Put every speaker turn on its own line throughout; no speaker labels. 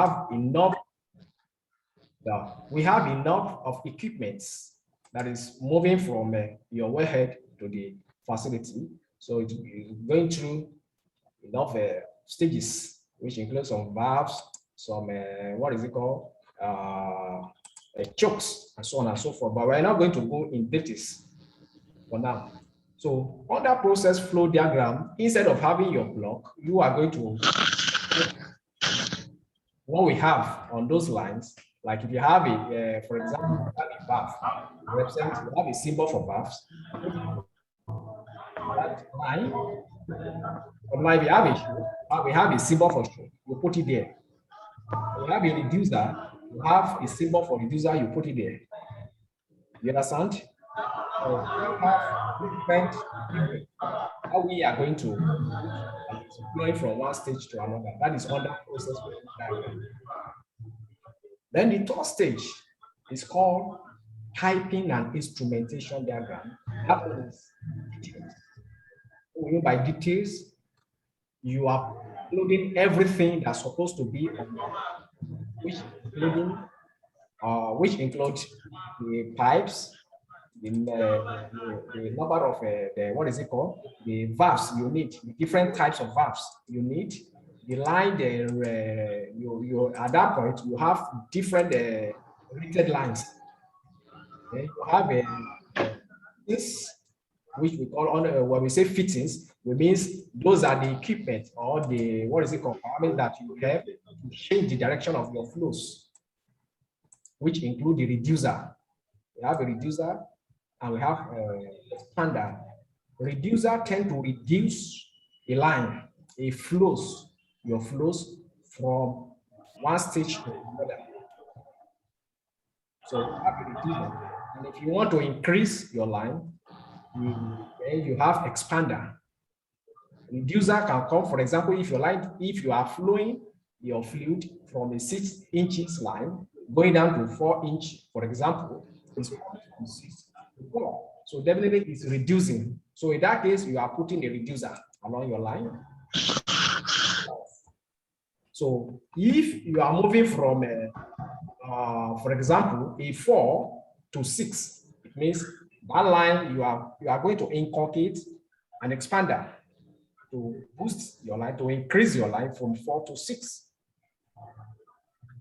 have enough. We have enough of equipments that is moving from your wellhead to the facility. So it is going through enough stages, which include some valves, some what is it called, chokes, and so on and so forth. But we're not going to go in details for now. So on that process flow diagram, instead of having your block, you are going to what we have on those lines. Like if you have a, for example, you have a valve, represent, you have a symbol for valves. That line, if you have a, we have a symbol for show, you put it there. We have a reducer, you have a symbol for reducer, you put it there. You understand? So we have different how we are going to going from one stage to another. That is under process diagram. Then the third stage is called typing and instrumentation diagram. That is details. What we mean by details, you are including everything that's supposed to be on which includes the pipes, the number of the what is it called? The valves you need, the different types of valves you need. The line, you at that point you have different rated lines. Okay? You have this, which we call on when we say fittings, it means those are the equipment or the what is it called that you have to change the direction of your flows, which include the reducer. We have a reducer and we have a expander. Reducer tend to reduce a line, your flows from one stage to another. So you have a reducer, and if you want to increase your line, you have expander. Reducer can come, for example, if you are flowing your fluid from a 6 inches line going down to 4 inch, for example, it's from 6 to 4. So definitely it's reducing. So in that case, you are putting a reducer along your line. So if you are moving from, for example, a 4 to 6, it means that line you are going to inculcate an expander to boost your line, to increase your line from 4 to 6.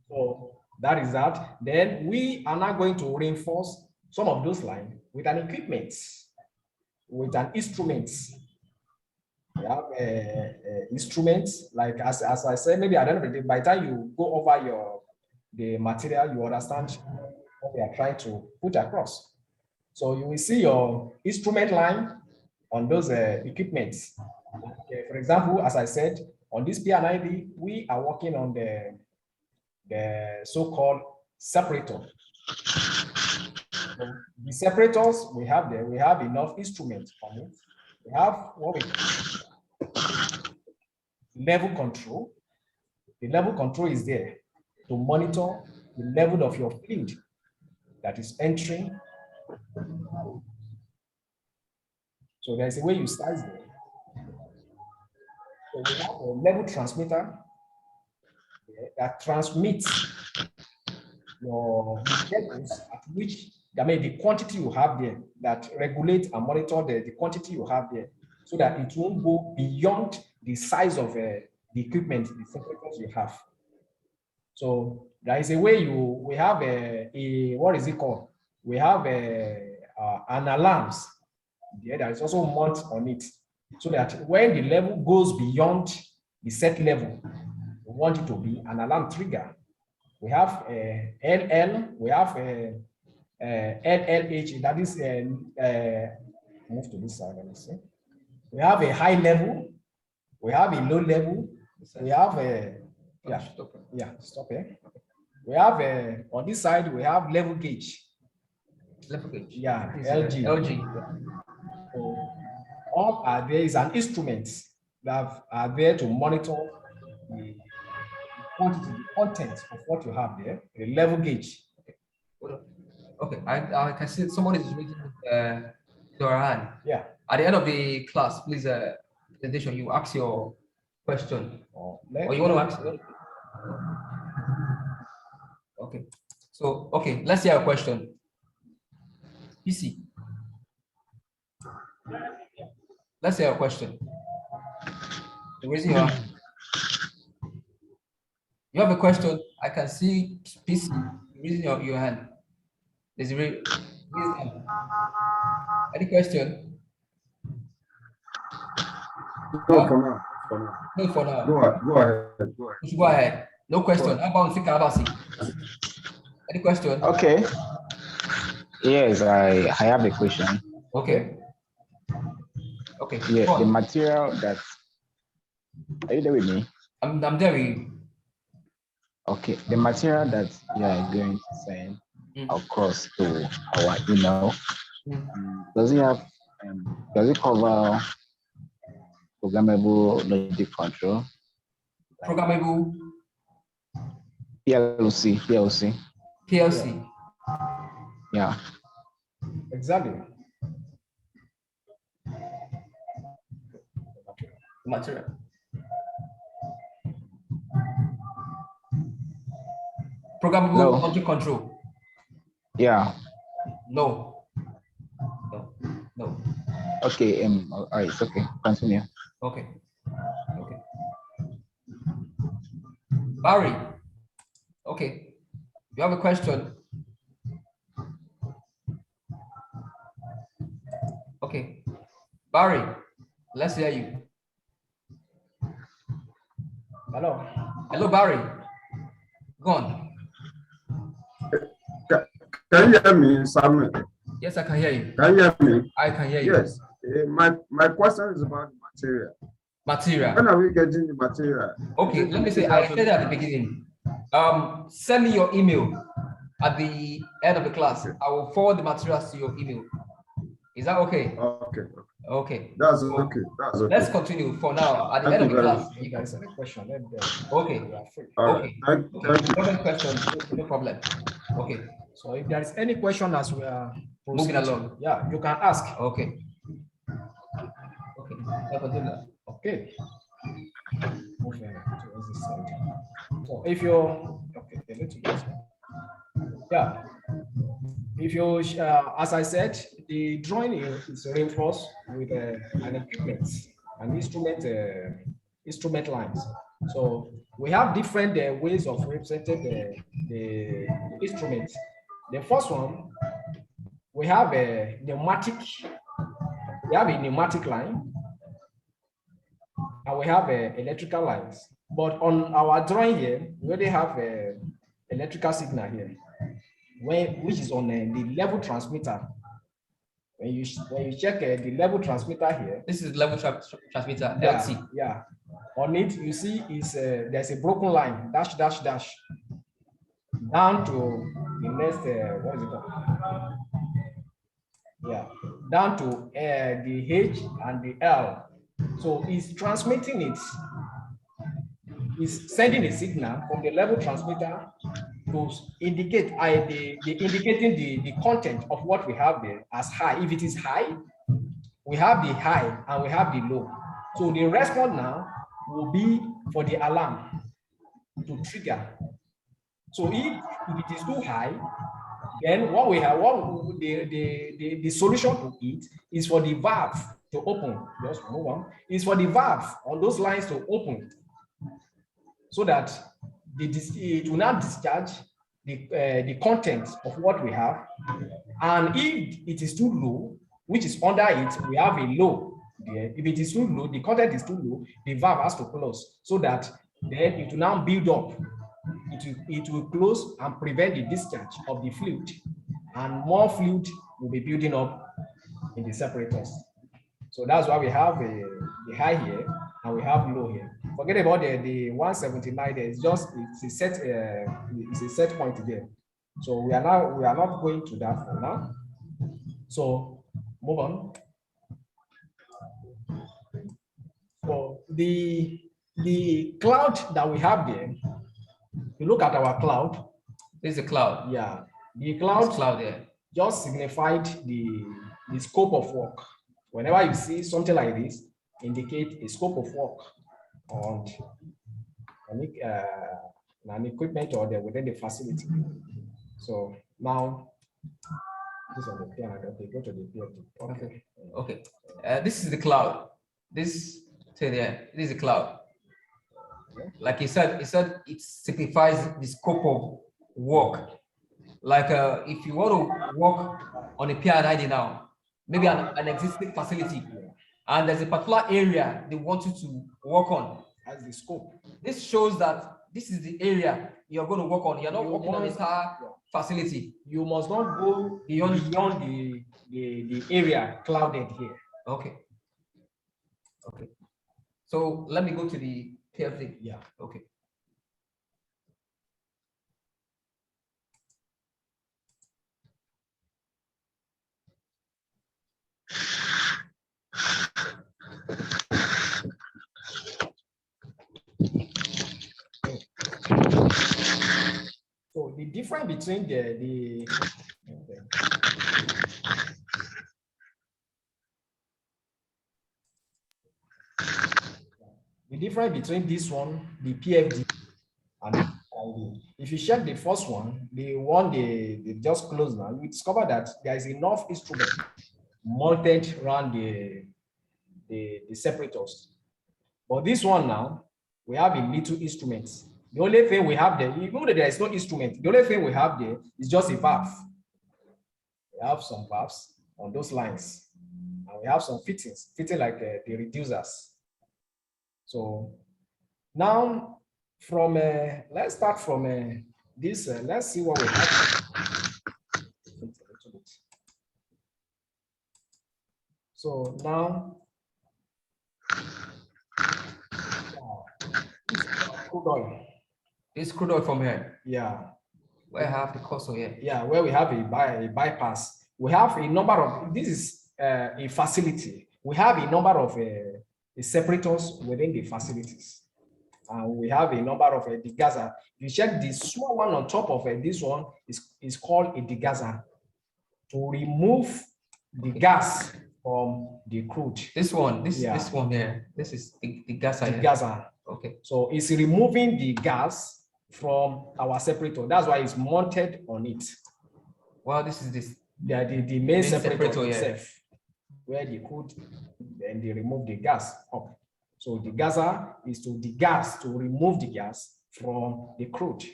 So that is that. Then we are now going to reinforce some of those lines with an equipment, with an instrument. We have instruments, like as I said, maybe at the end of the day, by the time you go over the material, you understand what we are trying to put across. So you will see your instrument line on those equipments. Okay, for example, as I said, on this PID, we are working on the so-called separator. So the separators we have there, we have enough instruments on it. We have what we call level control. The level control is there to monitor the level of your fluid that is entering. So there's a way you size there. So we have a level transmitter that transmits your levels at which, I mean, the quantity you have there, that regulates and monitor the quantity you have there, so that it won't go beyond the size of the equipment, the separators you have. So there is a way we have a what is it called? We have an alarms there that is also mounted on it, so that when the level goes beyond the set level, we want it to be an alarm trigger. We have LL, we have LLH, that is move to this side, let me see. We have a high level, we have a low level, we have a stop here. We have on this side we have level gauge.
Level gauge.
Yeah, LG. So all there is an instrument that are there to monitor the quantity, the content of what you have there, the level gauge.
Okay, I can see someone is raising their hand.
Yeah.
At the end of the class, please, presentation, you ask your question. Or you want to ask? Okay. So, okay, let's hear a question. PC. Let's hear a question. Raising your hand. You have a question? I can see PC raising your hand. There's raise hand. Any question?
No, for now.
No, for now.
Go ahead.
Go ahead. No question. How about Kalabasi? Any question?
Okay. Yes, I have a question.
Okay. Okay.
Yeah, the material that, are you there with me?
I'm there with you.
Okay, the material that you are going to send across to our email, does it cover programmable logic control?
Programmable
PLC. Yeah.
Exactly.
Material. Programmable logic control.
Yeah.
No.
Okay. All right. It's okay. Continue.
Okay. Barry. Okay. You have a question? Okay. Barry, let's hear you. Hello, Barry. Go on.
Can you hear me, Samuel?
Yes, I can hear you.
Can you hear me?
I can hear you.
Yes. My question is about material.
Material.
When are we getting the material?
Okay, let me say, I said at the beginning, send me your email at the end of the class. I will forward the materials to your email. Is that okay? Okay.
That's okay.
Let's continue for now. At the end of the class, you guys have a question. Okay. Okay.
Thank you.
Question, no problem. Okay.
So if there is any question as we are
moving along,
yeah, you can ask.
Okay.
Okay. So if you're yeah, if you as I said, the drawing is reinforced with an equipment, an instrument lines. So we have different ways of representing the instruments. The first one, we have a pneumatic. We have a pneumatic line, and we have electrical lines. But on our drawing here, we already have a electrical signal here, which is on the level transmitter. When you check the level transmitter here,
this is level transmitter,
yeah,
LT.
Yeah. On it, you see is there's a broken line, dash, dash, dash, down to the next, what is it called? Yeah, down to the H and the L. So it's transmitting it, is sending a signal from the level transmitter to indicate indicating the content of what we have there as high. If it is high, we have the high and we have the low. So the response now will be for the alarm to trigger. So if it is too high, then what we have, the solution to it is for the valve to open. Just move on. Is for the valve on those lines to open, so that it will not discharge the content of what we have. And if it is too low, which is under it, we have a low there. If it is too low, the content is too low, the valve has to close, so that then it will now build up. It will close and prevent the discharge of the fluid, and more fluid will be building up in the separators. So that's why we have the high here and we have low here. Forget about the 179 there. It's a set point there. So we are not going to that for now. So move on. So the cloud that we have there, you look at our cloud.
This is a cloud.
Yeah, the cloud
there
just signified the scope of work. Whenever you see something like this, indicate a scope of work an equipment or they're within the facility. So now, this on the PID. Okay, go to the PFD. Okay.
Okay. This is the cloud. This there. This is the cloud. Like he said, it signifies the scope of work. Like if you want to work on a PID now, maybe an existing facility, and there's a particular area they want you to work on.
As the scope.
This shows that this is the area you're going to work on. You're not working on the entire facility.
You must not go beyond the area clouded here.
Okay. Okay. So let me go to the PFD.
Yeah.
Okay.
So the difference between the difference between this one, the PFD, and the PID. If you check the first one, the one they just closed now, you discover that there is enough instrument mounted around the separators. But this one now, we have a little instruments. The only thing we have there, even though there is no instrument, the only thing we have there is just a valve. We have some valves on those lines, and we have some fittings, fitting like the reducers. So now, from let's start from this. Let's see what we have. So now, crude oil.
This crude oil from here.
Yeah.
Where I have the cursor here.
Yeah, where we have a bypass. We have a number of, this is a facility. We have a number of separators within the facilities. And we have a number of degasser. You check the small one on top of this one is called a degasser to remove the gas from the crude.
This one, this one here. This is the gasser.
Degasser.
Okay.
So it's removing the gas from our separator. That's why it's mounted on it.
Well, this is
the main separator itself,
yeah.
Where the crude, then they remove the gas up. So the gasser is to degas, to remove the gas from the crude.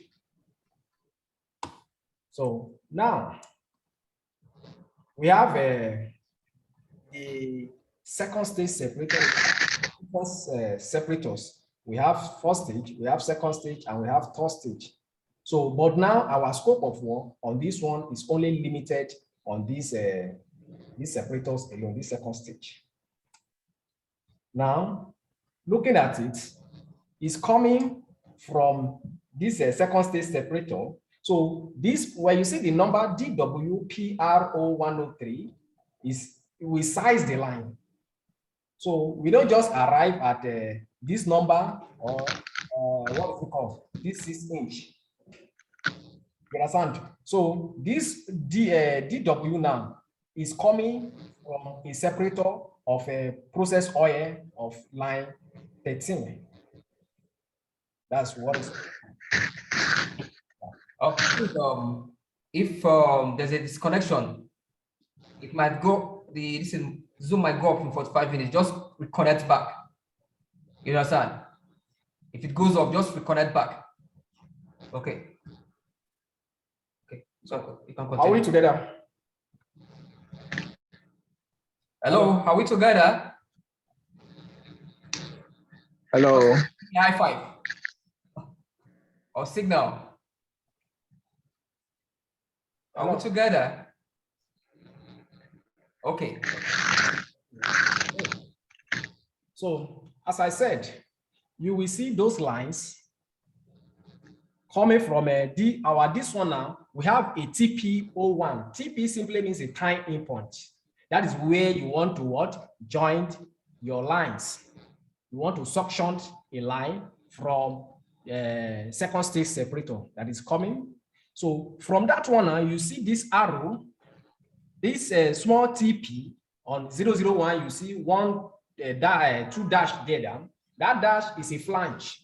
So now we have the second stage separator. Separators. We have first stage, we have second stage, and we have third stage. So, but now our scope of work on this one is only limited on these separators alone, this second stage. Now, looking at it, it's coming from this second stage separator. So this, where you see the number DWPRO103, is we size the line. So we don't just arrive at this number or what is it called? This 6 inch. You understand? So this DW now is coming from a separator of a process oil of line 13. That's what is.
Okay. If there's a disconnection, it might go. Zoom might go up in 45 minutes. Just reconnect back. You understand? If it goes up, just reconnect back. Okay. Okay. So you can continue.
Are we together?
Hello. Are we together?
Hello.
High five. Or signal. Are we together? Okay.
So, as I said, you will see those lines coming from this one now. We have a TP01. TP simply means a time in point. That is where you want to join your lines. You want to suction a line from second stage separator that is coming. So from that one now, you see this arrow, this small TP on 001, you see 2 dash there. That dash is a flange.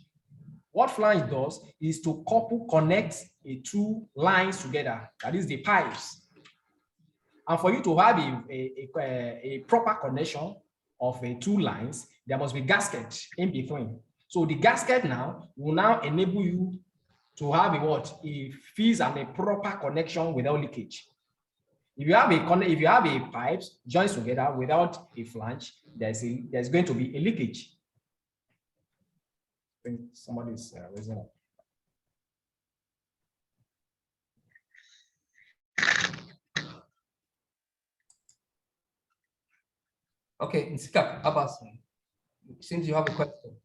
What flange does is to connect two lines together. That is the pipes. And for you to have a proper connection of two lines, there must be gasket in between. So the gasket now will now enable you to have a fuse and a proper connection without leakage. If you have a pipes joined together without a flange, there's going to be a leakage. I think somebody is raising up.
Okay, Nsikak, Abbas, since you have a question.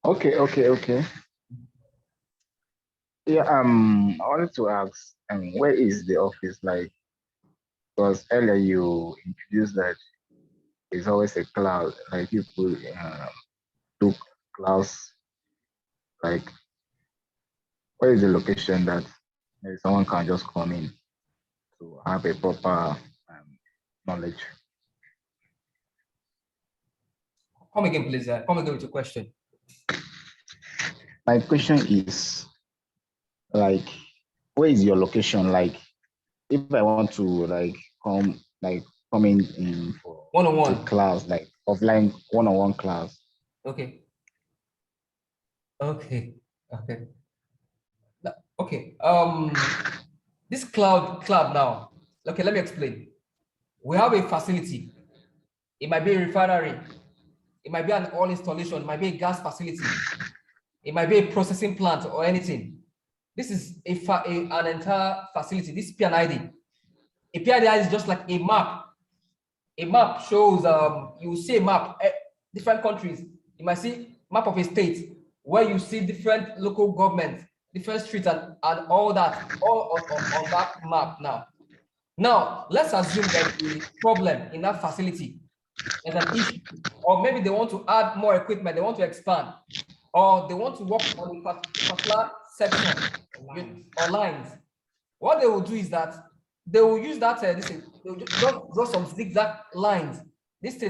Okay. Yeah, I wanted to ask, where is the office? Like, because earlier you introduced that it's always a cloud, like people do clouds, like, where is the location that maybe someone can just come in to have a proper knowledge?
Come again, please. Come again with your question.
My question is, like, where is your location? Like, if I want to come in for
one-on-one
class, like offline one-on-one class.
Okay. This cloud now. Okay, let me explain. We have a facility. It might be a refinery. It might be an oil installation. It might be a gas facility. It might be a processing plant or anything. This is an entire facility. This PID. A PID is just like a map. A map shows, you will see a map, different countries. You might see map of a state where you see different local governments, different streets and all that, all on that map now. Now, let's assume there's a problem in that facility. There's an issue, or maybe they want to add more equipment, they want to expand, or they want to work on a particular section or lines. What they will do is that they will use that they will just draw some zigzag lines. If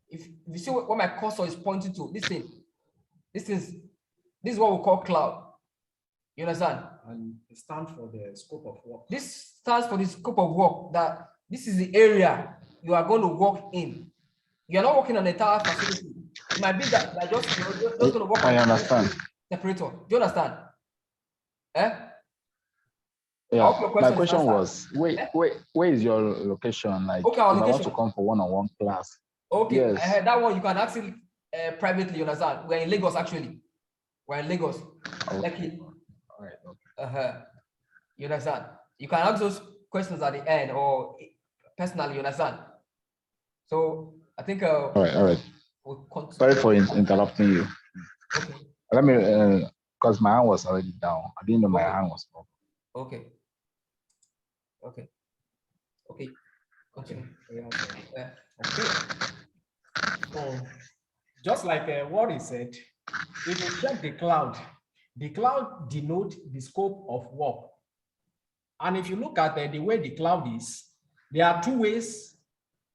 you see what my cursor is pointing to, this is what we call cloud. You understand?
And it stands for the scope of work.
This stands for the scope of work, that this is the area you are going to work in. You are not working on the entire facility. It might be that you're just going to work on
understand.
Separator. Do you understand?
Yeah, my question was, where is your location? Like,
okay,
if I want to come for one-on-one class.
Okay,
yes.
That one you can ask it privately, you understand? We're in Lagos, actually. We're in Lagos.
Okay.
All right. Okay. You understand? You can ask those questions at the end or personally, you understand? So I think.
All right. We'll sorry for interrupting you.
Okay.
Let me, because my hand was already down. I didn't know my hand was up.
Okay. Continue.
Okay. So, just like what he said, if you check the cloud denotes the scope of work. And if you look at the way the cloud is, there are two ways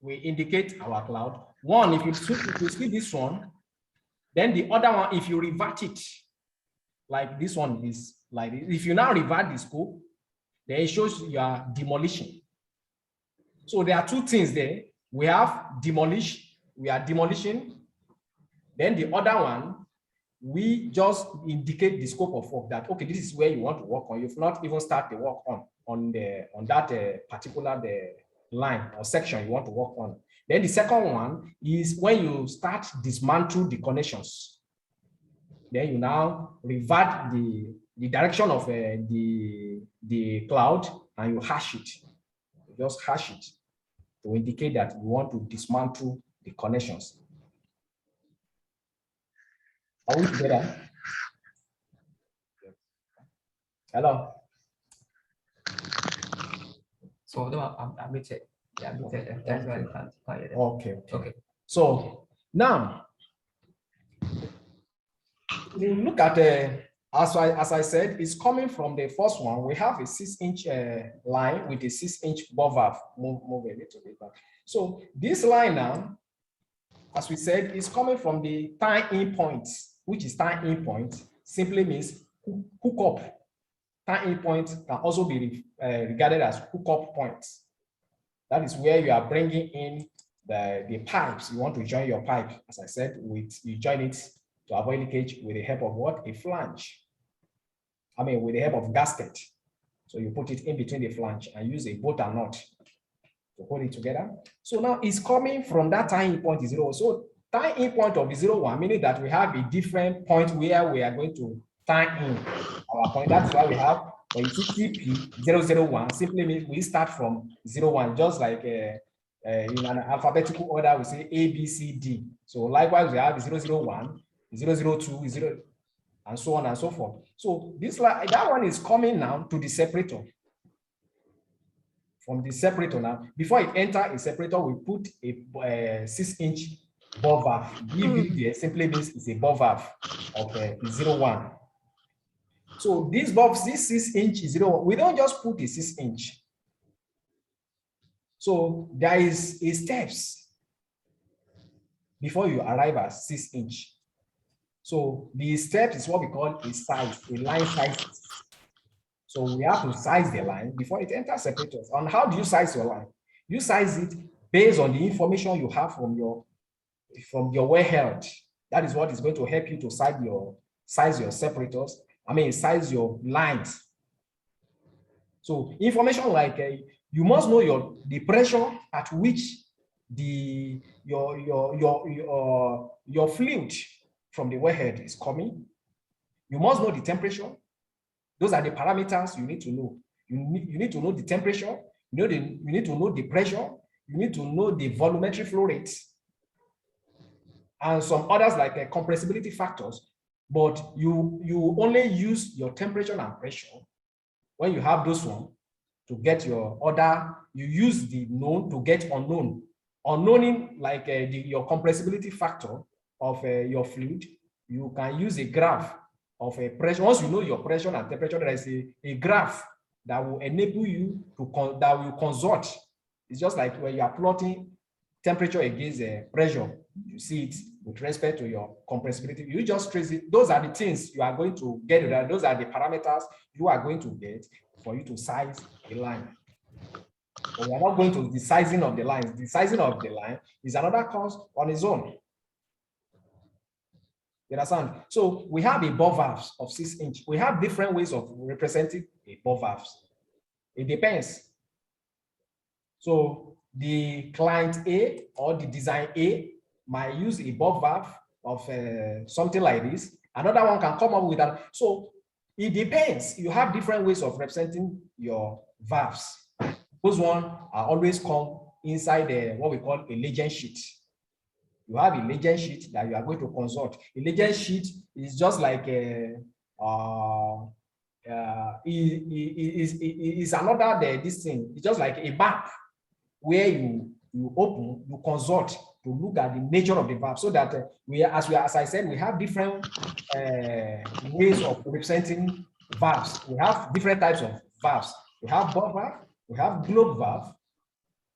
we indicate our cloud. One, if you see this one, then the other one, if you revert it, like this one is like, if you now revert the scope, then it shows you are demolition. So there are two things there. We have demolish, we are demolishing. Then the other one, we just indicate the scope of work, that okay, this is where you want to work on. You've not even start the work on that particular line or section you want to work on. Then the second one is when you start dismantle the connections. Then you now revert the direction of the cloud and you hash it. You just hash it to indicate that you want to dismantle the connections. Are we together? Hello?
So I'm muted. Yeah, I'm muted. That's why I can't. Okay.
So now, you look at as I said, it's coming from the first one. We have a 6-inch line with a 6-inch bore valve. Move a little bit back. So this line now, as we said, is coming from the time in point, which is time in point, simply means hook up. Time in point can also be regarded as hookup points. That is where you are bringing in the pipes. You want to join your pipe, as I said, you join it to avoid leakage with the help of what? A flange. I mean, with the help of gasket. So you put it in between the flange and use a bolt and nut to hold it together. So now it's coming from that time in point 0. So time in point of the 0, 1, meaning that we have a different point where we are going to time in our point. That's why we have, when you see TP 001, simply means we start from 01, just like in an alphabetical order, we say A, B, C, D. So likewise, we have 001, 002, 0, and so on and so forth. So this that one is coming now to the separator. From the separator now, before it enters a separator, we put a 6-inch ball valve. BFD simply means it's a ball valve of 01. So this bulb, this 6-inch is 0. We don't just put a 6-inch. So there is a steps before you arrive at 6-inch. So the steps is what we call a size, a line size. So we have to size the line before it enters separators. And how do you size your line? You size it based on the information you have from your wellhead. That is what is going to help you to size your separators. I mean, size your lines. So information like you must know the pressure at which your fluid from the wellhead is coming. You must know the temperature. Those are the parameters you need to know. You need to know the temperature. You need to know the pressure. You need to know the volumetric flow rate, and some others like compressibility factors. But you only use your temperature and pressure when you have those ones to get your order. You use the known to get unknown. Unknowing like your compressibility factor of your fluid, you can use a graph of a pressure. Once you know your pressure and temperature, there is a graph that will enable you to that will consult. It's just like when you are plotting temperature against pressure, you see it with respect to your compressibility. You just trace it. Those are the things you are going to get. Those are the parameters you are going to get for you to size a line. But we are not going to the sizing of the lines. The sizing of the line is another course on its own. You understand? So we have a ball valves of 6-inch. We have different ways of representing a ball valves. It depends. So the client A or the design A might use a ball valve of something like this. Another one can come up with that. So it depends. You have different ways of representing your valves. Those ones are always come inside what we call a legend sheet. You have a legend sheet that you are going to consult. A legend sheet is just like is another this thing. It's just like a map where you open, you consult to look at the nature of the valve, so that as I said, we have different ways of representing valves. We have different types of valves. We have ball valve, we have globe valve,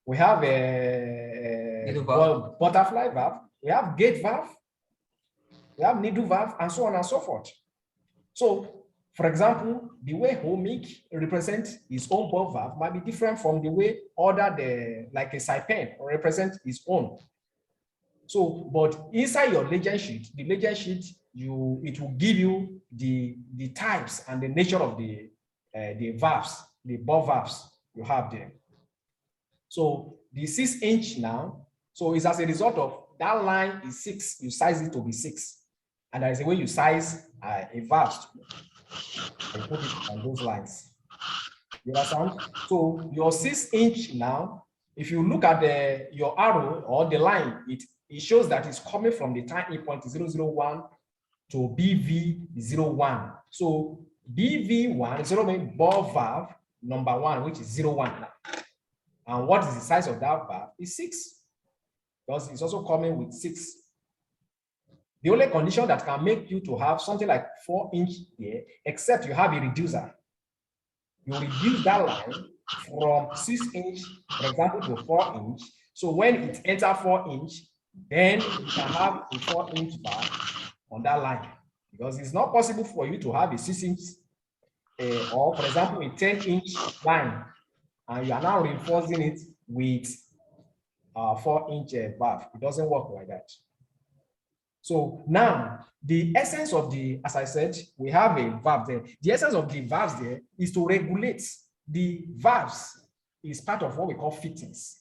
we have butterfly valve, we have gate valve, we have needle valve, and so on and so forth. So, for example, the way Homic represents his own ball valve might be different from the way like a Saipan represents his own. So, but inside your legend sheet, the legend sheet, it will give you the types and the nature of the valves, the ball valves you have there. So the 6-inch now, so it's as a result of that line is 6, you size it to be 6. And there is a way you size a valve and put it on those lines. You understand? So your 6-inch now, if you look at your arrow or the line, it shows that it's coming from the time in point 001 to BV01. So BV1, 0 means ball valve number 1, which is 01 now. And what is the size of that valve? Is 6. Because it's also coming with 6. The only condition that can make you to have something like 4-inch here, except you have a reducer. You reduce that line from 6-inch, for example, to 4-inch. So when it enters 4-inch, then you can have a 4-inch valve on that line, because it's not possible for you to have a 6-inch or, for example, a 10-inch line, and you are now reinforcing it with a 4-inch valve. It doesn't work like that. So now, the essence of the, as I said, we have a valve there. The essence of the valves there is to regulate. The valves is part of what we call fittings.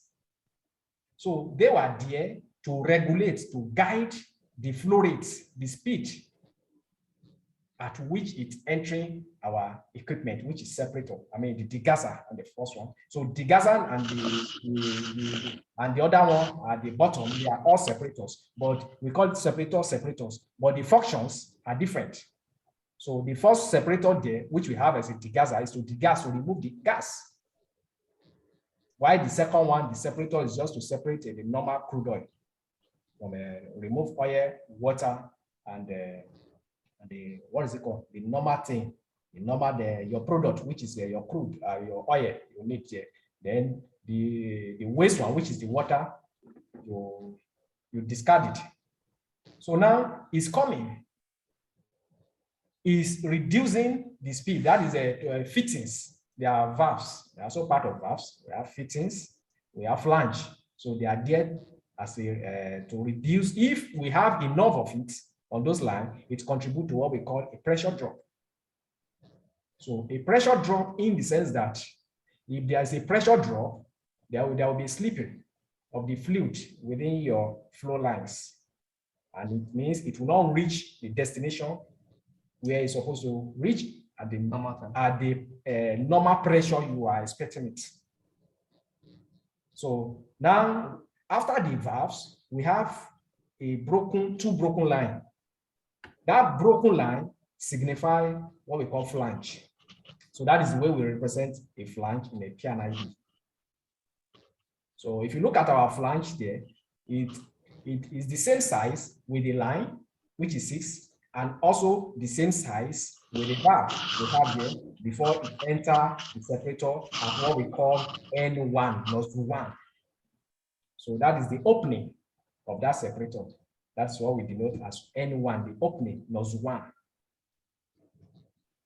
So they were there to regulate, to guide the flow rate, the speed at which it's entering our equipment, which is separator. I mean, the degasser and the first one. So degasser and the other one at the bottom, they are all separators, but we call it separators, but the functions are different. So the first separator there, which we have as a degasser, is to degas, to remove the gas. While the second one, the separator, is just to separate the normal crude oil from remove oil, water, and the what is it called? The normal thing, the normal your product, which is your crude, your oil you need here. Then the waste one, which is the water, you discard it. So now it's coming. Is reducing the speed. That is fittings. They are valves. They are also part of valves. We have fittings. We have flange. So they are there as a to reduce. If we have enough of it on those lines, it contributes to what we call a pressure drop. So a pressure drop in the sense that if there is a pressure drop, there will be slipping of the fluid within your flow lines, and it means it will not reach the destination where it's supposed to reach at the normal pressure you are expecting it. So now, after the valves, we have two broken lines. That broken line signifies what we call flange. So that is the way we represent a flange in a PID. So if you look at our flange there, it is the same size with the line, which is 6, and also the same size with the valve we have here before it enters the separator at what we call N1, nozzle 1. So that is the opening of that separator. That's what we denote as N1, the opening, nozzle 1.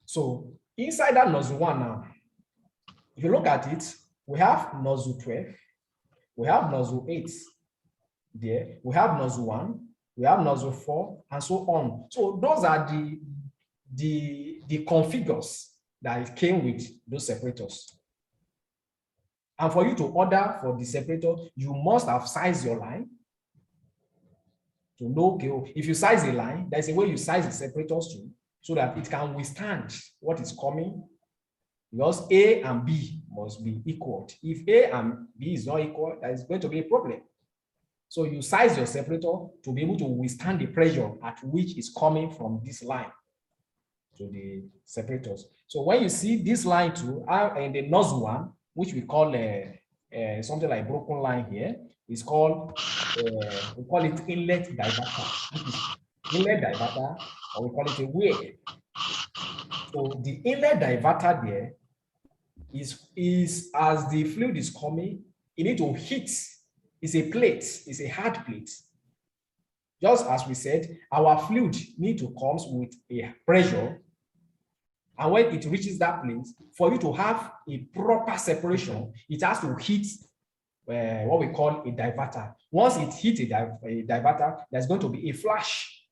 So inside that nozzle 1 now, if you look at it, we have nozzle 12, we have nozzle 8 there, we have nozzle 1, we have nozzle 4, and so on. So those are the configures that came with those separators. And for you to order for the separator, you must have sized your line to know, okay, if you size a line, there's a way you size the separators too, so that it can withstand what is coming, because A and B must be equal. If A and B is not equal, there is going to be a problem. So you size your separator to be able to withstand the pressure at which is coming from this line to the separators. So when you see this line too, in the nozzle 1, which we call something like broken line here, is called, we call it inlet diverter. Inlet diverter, or we call it a weir. So the inlet diverter there is as the fluid is coming, you need to hit. It's a plate, it's a hard plate. Just as we said, our fluid need to come with a pressure, and when it reaches that place, for you to have a proper separation, it has to hit what we call a diverter. Once it hits a diverter, there's going to be a flash.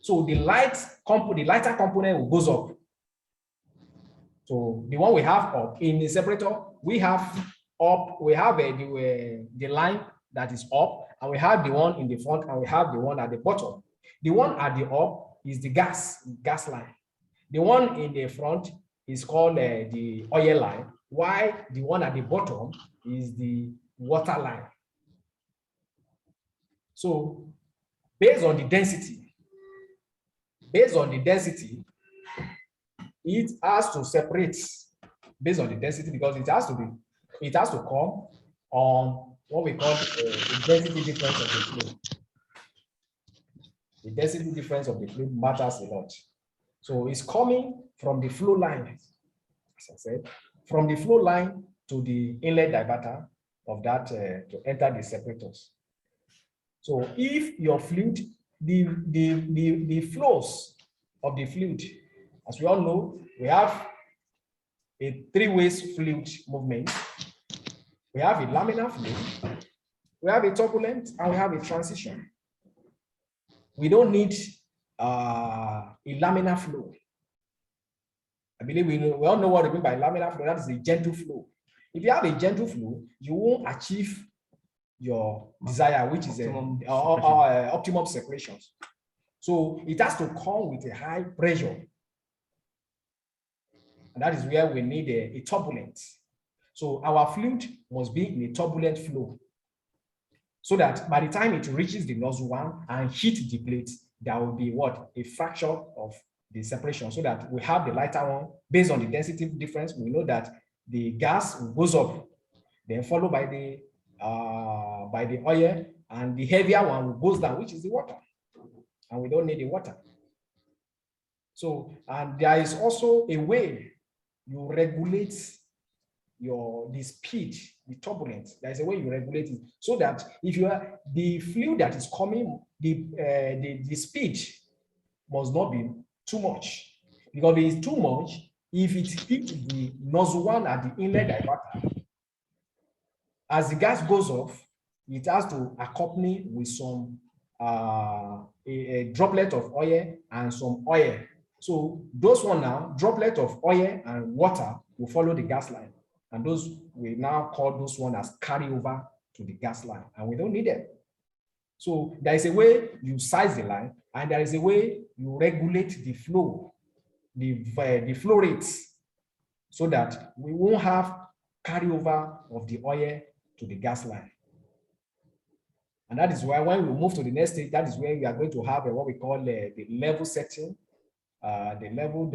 So the lighter component goes up. So the one we have up in the separator, we have up, we have the line that is up, and we have the one in the front, and we have the one at the bottom. The one at the up is the gas line. The one in the front is called the oil line, while the one at the bottom is the water line. So based on the density, it has to separate based on the density, because it has to come on what we call the density difference of the fluid. The density difference of the fluid matters a lot. So it's coming from the flow line, as I said, from the flow line to the inlet diverter of that to enter the separators. So if your fluid, the flows of the fluid, as we all know, we have a three-way fluid movement. We have a laminar flow, we have a turbulent, and we have a transition. We don't need a laminar flow. I believe we all know what we mean by laminar flow. That is a gentle flow. If you have a gentle flow, you won't achieve your desire, which is optimum separations. So it has to come with a high pressure. And that is where we need a turbulence. So our fluid must be in a turbulent flow, so that by the time it reaches the nozzle one and hit the plate, there will be what? A fracture of the separation, so that we have the lighter one. Based on the density difference, we know that the gas goes up, then followed by the oil, and the heavier one goes down, which is the water. And we don't need the water. So, and there is also a way you regulate the speed, the turbulence. There's a way you regulate it, so that if you are the fluid that is coming, the speed must not be too much, because if it's too much, if it hits the nozzle one at the inlet diverter, as the gas goes off, it has to accompany with some a droplet of oil and some oil. So those one now, droplet of oil and water will follow the gas line, and those we now call those one as carryover to the gas line, and we don't need them. So there is a way you size the line, and there is a way you regulate the flow, the flow rates, so that we won't have carryover of the oil to the gas line. And that is why when we move to the next stage, that is where we are going to have what we call the level setting, the level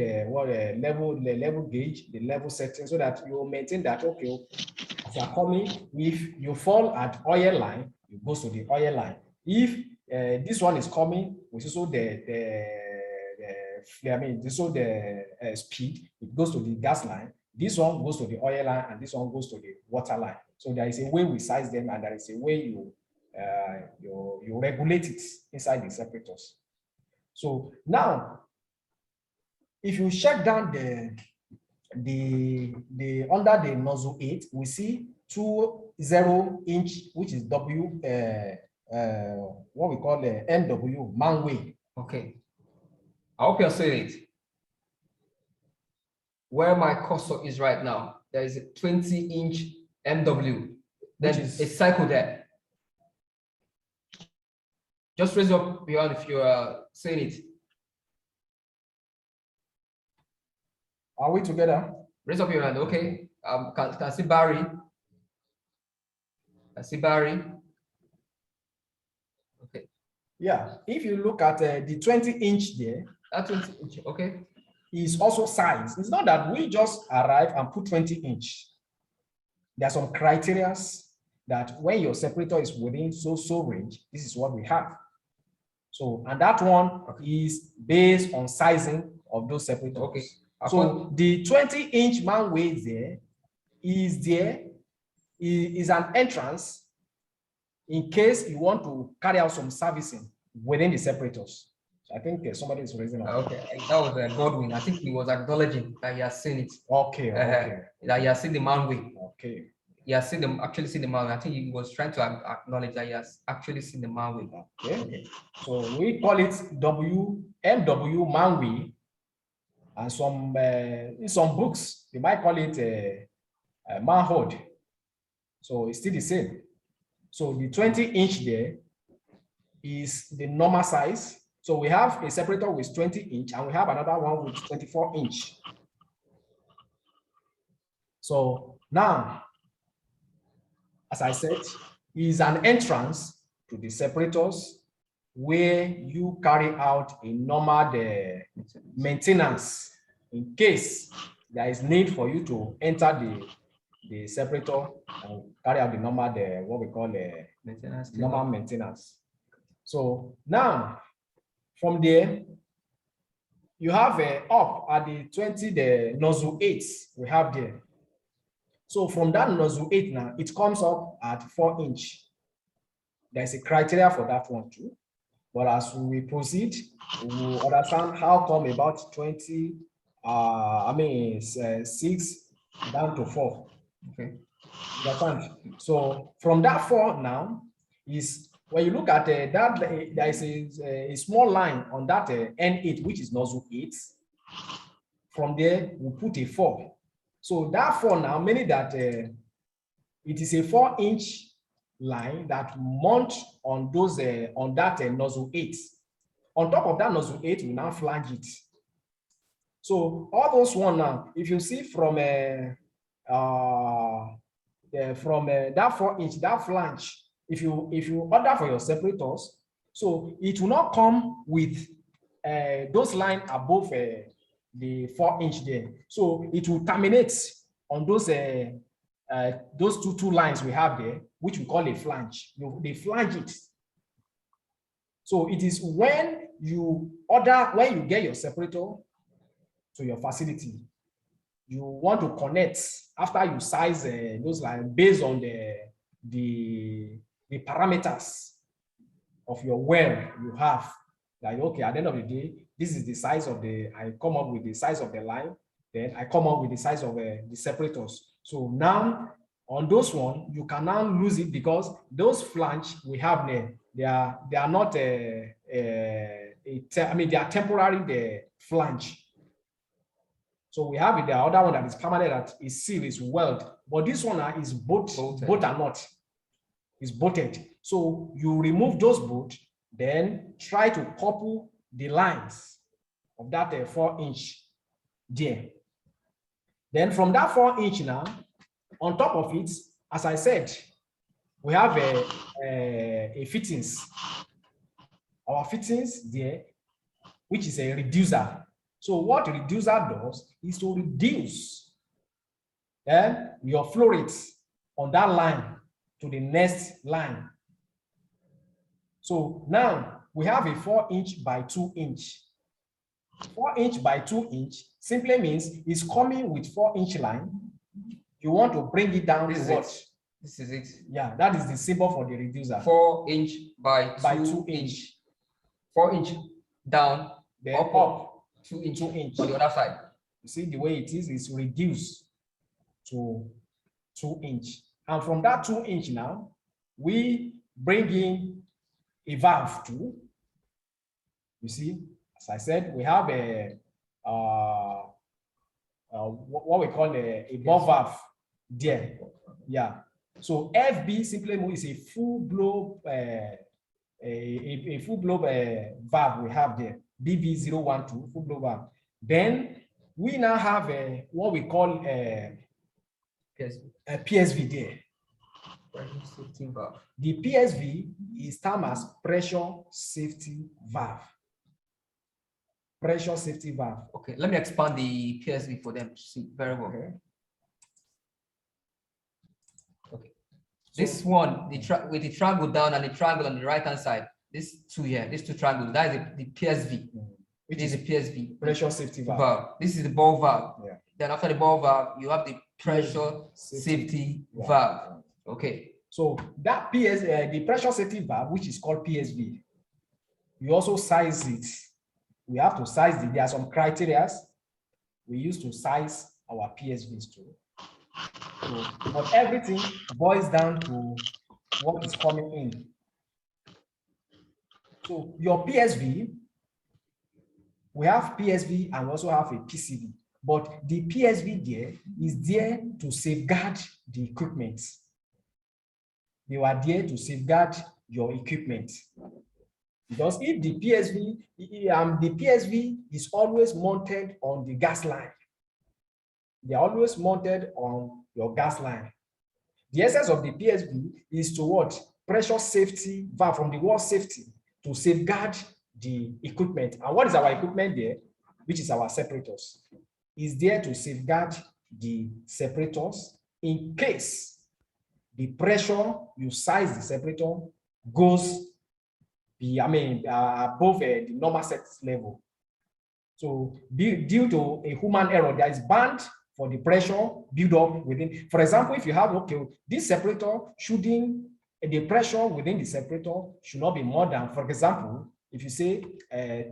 gauge, the level setting, so that you maintain that, okay, as you are coming, if you fall at oil line, it goes to the oil line. If this one is coming, which is also the speed, it goes to the gas line. This one goes to the oil line, and this one goes to the water line. So there is a way we size them, and there is a way you regulate it inside the separators. So now, if you check down the under the nozzle 8, we see 2.0 which is W, what we call the MW, manway.
Okay. I hope you're seeing it. Where my cursor is right now, there is a 20-inch MW. Then is a cycle there. Just raise up your hand if you are seeing it.
Are we together?
Raise up your hand. Okay. Can I see Barry? I see Barry. Okay.
Yeah. If you look at the 20-inch there,
that 20-inch, okay,
is also size. It's not that we just arrive and put 20-inch. There are some criteria that when your separator is within so range, this is what we have. So, and that one is based on sizing of those separators.
Okay.
So the 20-inch manway there is an entrance in case you want to carry out some servicing within the separators. So I think somebody is raising up.
Okay, that was Godwin. I think he was acknowledging that he has seen it.
Okay, okay.
That he has seen the manway.
Okay.
He has seen actually seen the manway. I think he was trying to acknowledge that he has actually seen the manway.
Okay. Okay. So we call it MW manway. And some in some books they might call it a manhood. So it's still the same. So the 20-inch there is the normal size. So we have a separator with 20-inch, and we have another one with 24-inch. So now, as I said, is an entrance to the separators where you carry out a normal maintenance in case there is need for you to enter the separator and carry out the normal what we call maintenance, normal maintenance. So now from there you have up at the 20 the nozzle 8 we have there. So from that nozzle 8 now it comes up at 4-inch. there's a criteria for that one too. But as we proceed, we will understand how come about 20, 6 down to 4.
Okay.
So from that 4 now is when you look at that, there is a small line on that N8, which is nozzle 8. From there, we put a 4. So that 4 now, meaning that it is a 4-inch line that mount on those on that nozzle 8. On top of that nozzle 8, we now flange it. So all those one now, if you see from that 4-inch, that flange, if you order for your separators, so it will not come with those lines above the 4-inch there. So it will terminate on those two lines we have there, which we call a flange. They flange it. So it is when you get your separator to your facility, you want to connect after you size those lines based on the parameters of your well you have. Like, okay, at the end of the day, this is the size of I come up with the size of the line, then I come up with the size of the separators. So now on those one, you can now lose it because those flange we have there, they are not they are temporary the flange. So we have the other one that is permanent, that is sealed, is weld, but this one is both are not. Is bolted. So you remove those bolts, then try to couple the lines of that 4-inch there. Then from that 4-inch now, on top of it, as I said, we have a fittings. Our fittings there, which is a reducer. So what a reducer does is to reduce your flow rates on that line to the next line. So now we have a 4-inch by 2-inch. 4-inch by 2-inch simply means it's coming with 4-inch line. You want to bring it down to what?
This is it.
Yeah, that is the symbol for the reducer.
4-inch by 2-inch. 4-inch down,
then
up 2-inch on the other side.
You see the way it is reduced to 2-inch. And from that 2-inch now, we bring in a valve too. You see, as I said, we have what we call a ball valve there. Yeah. So FB simply is a full blow full blow valve we have there. BV012 full blow valve. Then we now have what we call a PSV there. The PSV is termed as pressure safety valve. Pressure safety valve.
Okay, let me expand the PSV for them to see very well. Okay. This one, with the triangle down and the triangle on the right hand side, these two triangles, that is the PSV. Which is the PSV.
Pressure safety valve.
This is the ball valve.
Yeah.
Then after the ball valve, you have the pressure safety valve. Okay.
So that the pressure safety valve, which is called PSV, you also size it. We have to size it. There are some criteria we use to size our PSVs too. So, but everything boils down to what is coming in. So your PSV, we have PSV and we also have a PCV. But the PSV there is there to safeguard the equipment. They are there to safeguard your equipment. Because if the PSV is always mounted on the gas line. They are always mounted on your gas line. The essence of the PSV is to what? Pressure safety valve from the word safety to safeguard the equipment. And what is our equipment there? Which is our separators. Is there to safeguard the separators in case the pressure you size the separator goes above the normal set level. So due to a human error, there is band for the pressure build up within. For example, if you have, okay, this separator shouldn't the pressure within the separator should not be more than, for example, if you say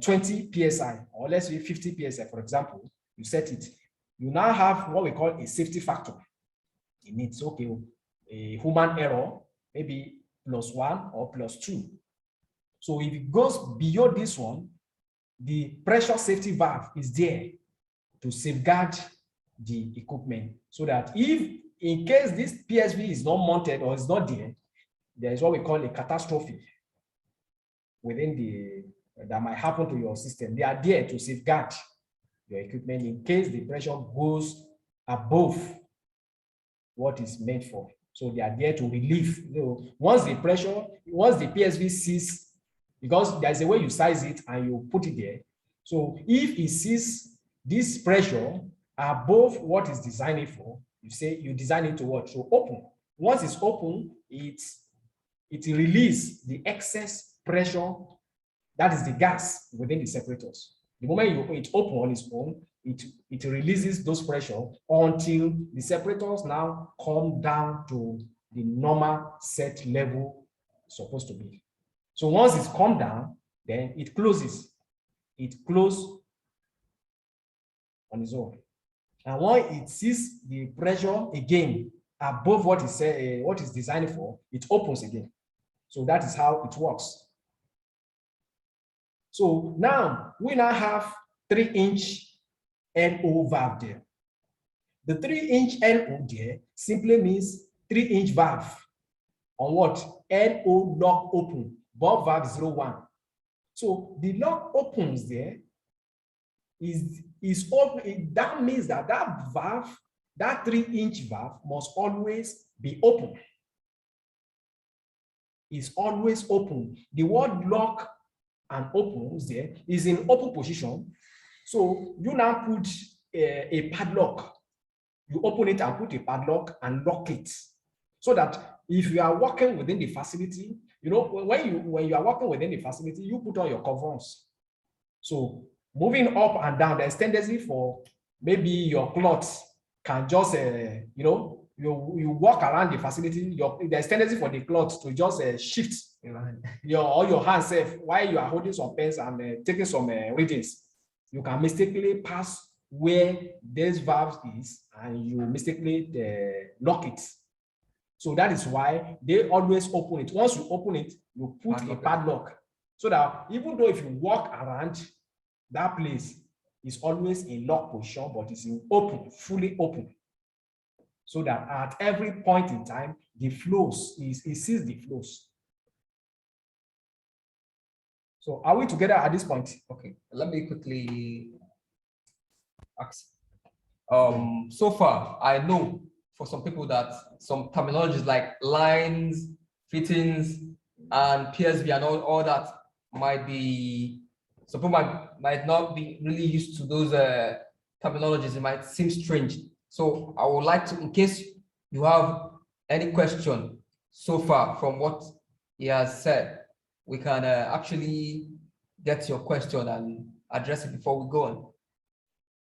20 psi, or let's say 50 psi, for example, you set it. You now have what we call a safety factor. It means, okay, a human error, maybe +1 or +2. So if it goes beyond this one, the pressure safety valve is there to safeguard the equipment, so that if in case this PSV is not mounted or is not there, there is what we call a catastrophe within the that might happen to your system. They are there to safeguard your equipment in case the pressure goes above what is meant for. So they are there to relieve. You know, once the PSV sees, because there's a way you size it and you put it there. So if it sees this pressure above what is designed for, you say you design it to what? So open. Once it's open, it releases the excess pressure, that is the gas within the separators. The moment it open on its own, it releases those pressure until the separators now come down to the normal set level supposed to be. So once it's come down, then it closes. It closes on its own. And when it sees the pressure again above what is designed for, it opens again. So that is how it works. So now we have 3-inch LO valve there. The 3-inch LO there simply means 3-inch valve on what? LO lock open, bulb valve 01. So the lock opens there is open. That means that valve, that 3-inch valve must always be open. Is always open. The word lock and opens there is in open position. So you now put a padlock. You open it and put a padlock and lock it, so that if you are working within the facility, you know, when you are working within the facility, you put on your coverings. So moving up and down, there's tendency for maybe your cloths can just you know, you walk around the facility, there's tendency for the cloth to just shift your hands safe while you are holding some pens and taking some readings. You can mistakenly pass where this valve is and you mistakenly lock it. So that is why they always open it. Once you open it, you put a padlock, so that even though if you walk around that place, it's always in lock position, but it's in open, fully open. So that at every point in time, the flows, it sees the flows. So are we together at this point?
Okay, let me quickly ask. So far, I know for some people that some terminologies like lines, fittings, and PSV and all that might be, some people might not be really used to those terminologies. It might seem strange. So I would like to, in case you have any question so far from what he has said, we can actually get your question and address it before we go on,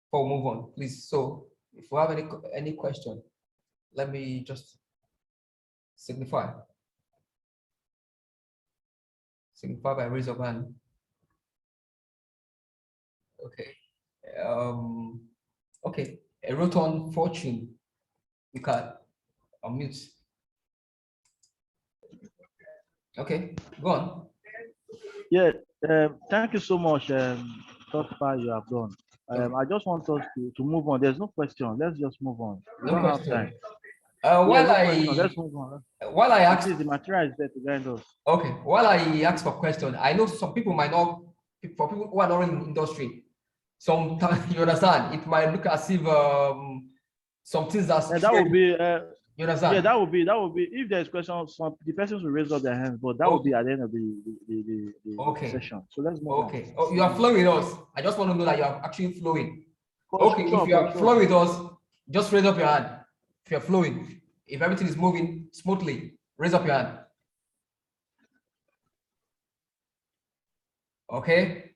before we move on, please. So if you have any question, let me just signify by raise of hand. Okay. Okay. A Roton Fortune, you can unmute. Okay, go on.
Yeah, thank you so much, so far you have done. I just want us to move on. There's no question. Let's just move on. We don't have time. Let's move on.
While I ask,
the material is there to guide us.
Okay, while I ask for question, I know some people might not, for people who are not in the industry, sometimes, you understand, it might look as if some things are strange.
That would be
you understand?
Yeah, that would be if there's questions, the persons will raise up their hands, but that would be at the end of the session. So let's move on.
Okay. Oh, you are flowing with us. I just want to know that you are actually flowing. Okay, if you are flowing with us, just raise up your hand. If you're flowing, if everything is moving smoothly, raise up your hand. Okay.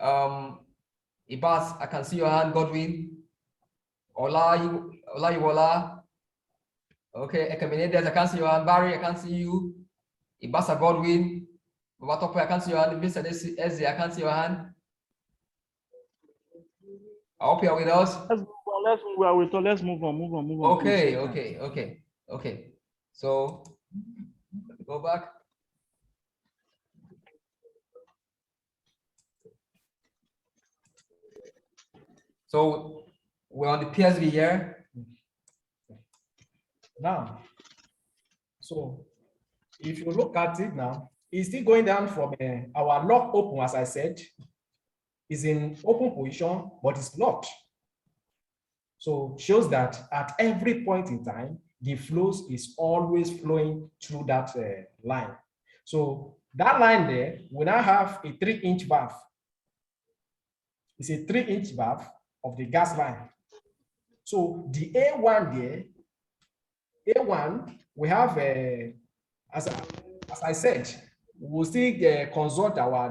Ibas, I can see your hand. Godwin. Ola. Okay, Ekaminades, I can't see your hand. Barry, I can't see you. Ibasa Godwin, Baba I can't see your hand. Mr. Ezzy, I can't see your hand. I hope you are with us.
Let's move on.
Okay. So go back. So we're on the PSV here.
Now, so if you look at it now, it's still going down from our lock open, as I said, is in open position, but it's locked. So shows that at every point in time, the flows is always flowing through that line. So that line there, we now have a 3-inch valve. It's a 3-inch valve of the gas line. So the A1 there, A1, we have, as I said, we'll still consult our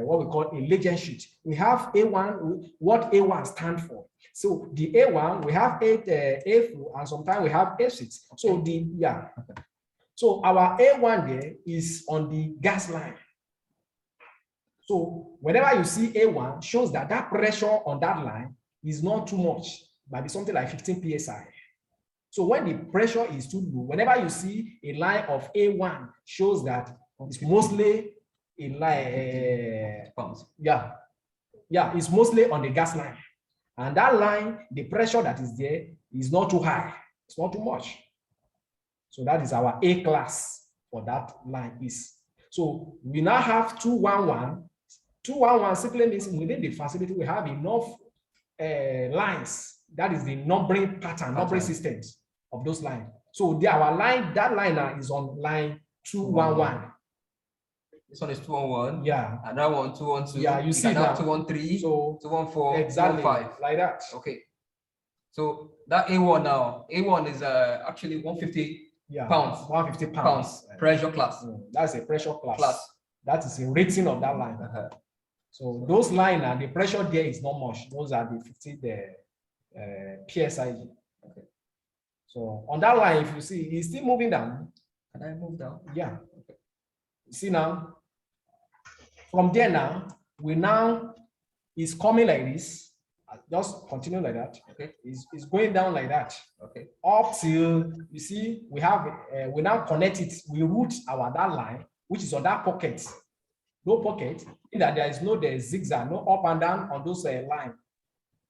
what we call a legend sheet. We have A1, what A1 stands for. So the A1, we have A4, and sometimes we have A6. So so our A1 there is on the gas line. So whenever you see A1, shows that that pressure on that line is not too much, might be something like 15 psi. So when the pressure is too low, whenever you see a line of A1, shows that it's mostly a line, it's mostly on the gas line. And that line, the pressure that is there is not too high, it's not too much. So that is our A class for that line is. So we now have 211. 211 simply means within the facility we have enough lines. That is the numbering pattern, numbering systems of those lines. So our line, that line now is on line 211.
This one is 211.
Yeah.
And that one 212.
Yeah, you see now
213.
So
214.
Exactly
215.
like that.
Okay. So that A1 now, A1 is actually 150 pounds.
150 pounds.
Pressure class.
That's a pressure class. That is a rating of that line. So those lines and the pressure there is not much. Those are the 50 PSI. Okay. So on that line, if you see, it's still moving down.
Can I move down?
Yeah. Okay. You see now, from there now, we now is coming like this. Just continue like that.
Okay.
It's going down like that.
Okay.
Up till you see we have we now connect it. We route that line, which is on that pocket. No pocket. In that there is no zigzag, no up and down on those line.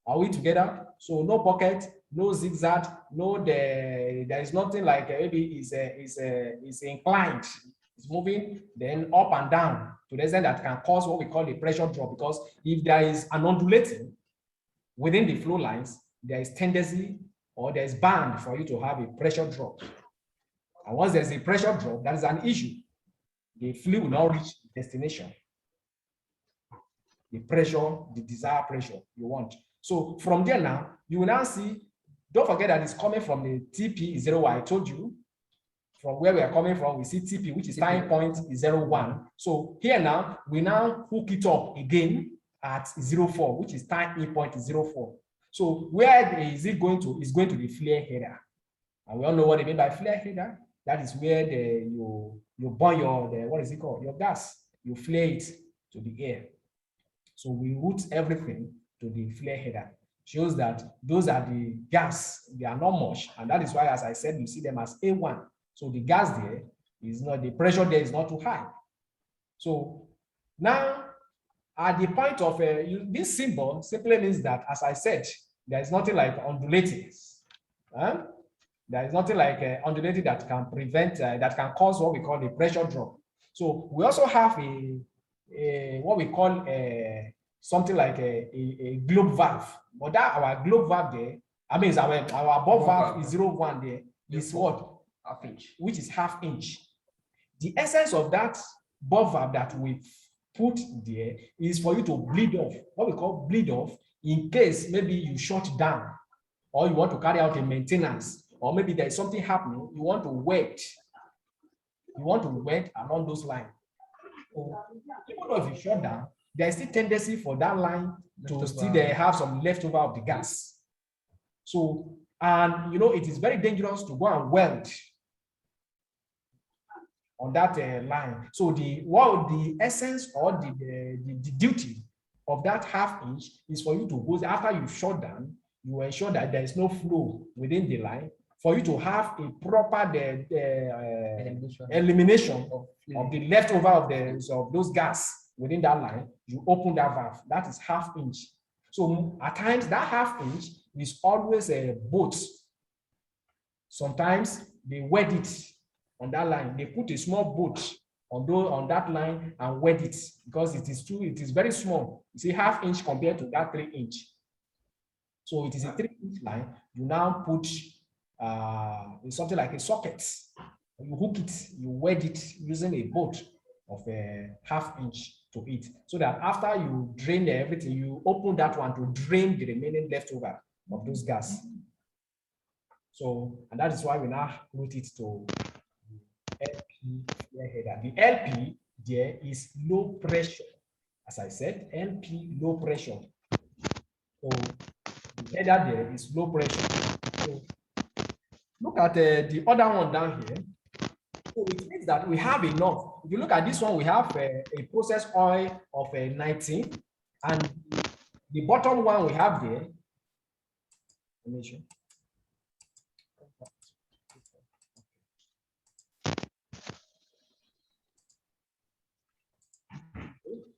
Are we together? So no pocket, no zigzag, no there is nothing like maybe is inclined. It's moving then up and down to the extent that can cause what we call a pressure drop, because if there is an undulating within the flow lines, there is tendency or there is bound for you to have a pressure drop. And once there's a pressure drop, that is an issue. The fluid will not reach destination. The pressure, the desired pressure you want. So from there now, you will now see, don't forget that it's coming from the TP0. I told you, from where we are coming from, we see TP, which is 9.01. So here now, we now hook it up again at 0.4, which is 9.04. So where is it going to? It's going to the flare header. And we all know what I mean by flare header. That is where you burn your, what is it called? Your gas. You flare it to the air. So we route everything to the flare header. Shows that those are the gas, they are not much. And that is why, as I said, you see them as A1. So the gas there is not, the pressure there is not too high. So now, at the point of this symbol simply means that, as I said, there is nothing like undulating. There is nothing like undulating that can prevent, that can cause what we call a pressure drop. So we also have what we call something like a globe valve. But that our globe valve there, I mean, our above valve is 0.1 there, is what?
Half inch. Which is
½ inch. The essence of that above valve that we put there is for you to bleed off, what we call bleed off, in case maybe you shut down or you want to carry out a maintenance, or maybe there is something happening, you want to wet. You want to wet along those lines. So, even though if you shut down, there is still tendency for that line to still have some leftover of the gas. So, and you know, it is very dangerous to go and weld on that line. So the essence or the duty of that half inch is for you to go, after you shut down, you ensure that there is no flow within the line, for you to have a proper elimination of the leftover of those gas within that line. You open that valve. That is half inch. So at times that half inch is always a bolt. Sometimes they wed it on that line. They put a small bolt on that line and wed it, because it is very small. You see, half inch compared to that 3 inch. So it is a 3 inch line. You now put something like a socket. You hook it, you wed it using a bolt of a half inch to it, so that after you drain everything, you open that one to drain the remaining leftover of those gas. So, and that is why we now route it to LP header. The LP there is low pressure. As I said, LP low pressure. So the header there is low pressure. So look at the other one down here. So it means that we have enough. If you look at this one, we have a process oil of 19, and the bottom one we have there.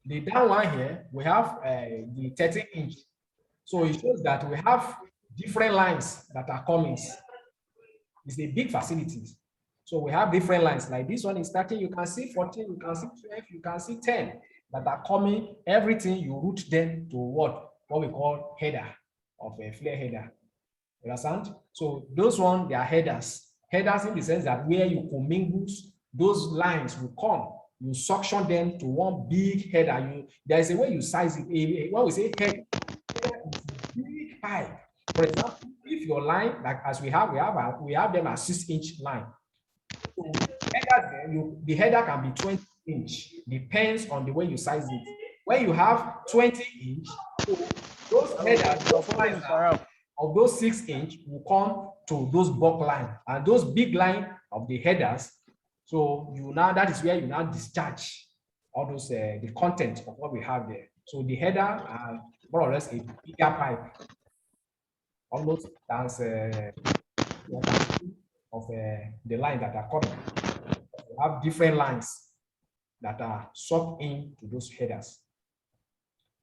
The down one here, we have the 30 inch. So it shows that we have different lines that are coming. It's a big facility. So we have different lines. Like this one is starting, you can see 14, you can see 12, you can see 10 that are coming. Everything you route them to what we call header of a flare header. You understand? So those ones, they are headers. Headers in the sense that where you commingle, those lines will come. You suction them to one big header. There is a way you size it. When we say header, it's a big pipe. For example, if your line, like as we have them as 6 inch line. So the header can be 20 inch, depends on the way you size it. When you have 20 inch, so those headers of those 6 inch will come to those bulk line, and those big line of the headers. So that is where you now discharge all those the content of what we have there. So the header are more or less a bigger pipe, almost as of the line that are coming. We have different lines that are sucked into those headers.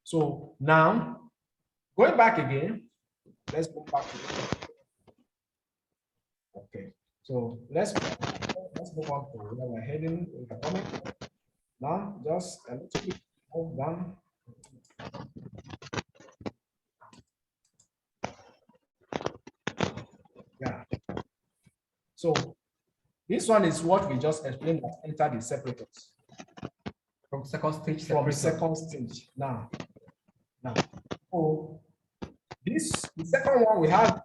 So now, going back again, let's go back to it. Okay, so let's move on to where we're heading with the comment. Now, just a little bit move down. Yeah. So this one is what we just explained that enter the separators.
From second stage.
From second stage. Now. So the second one we have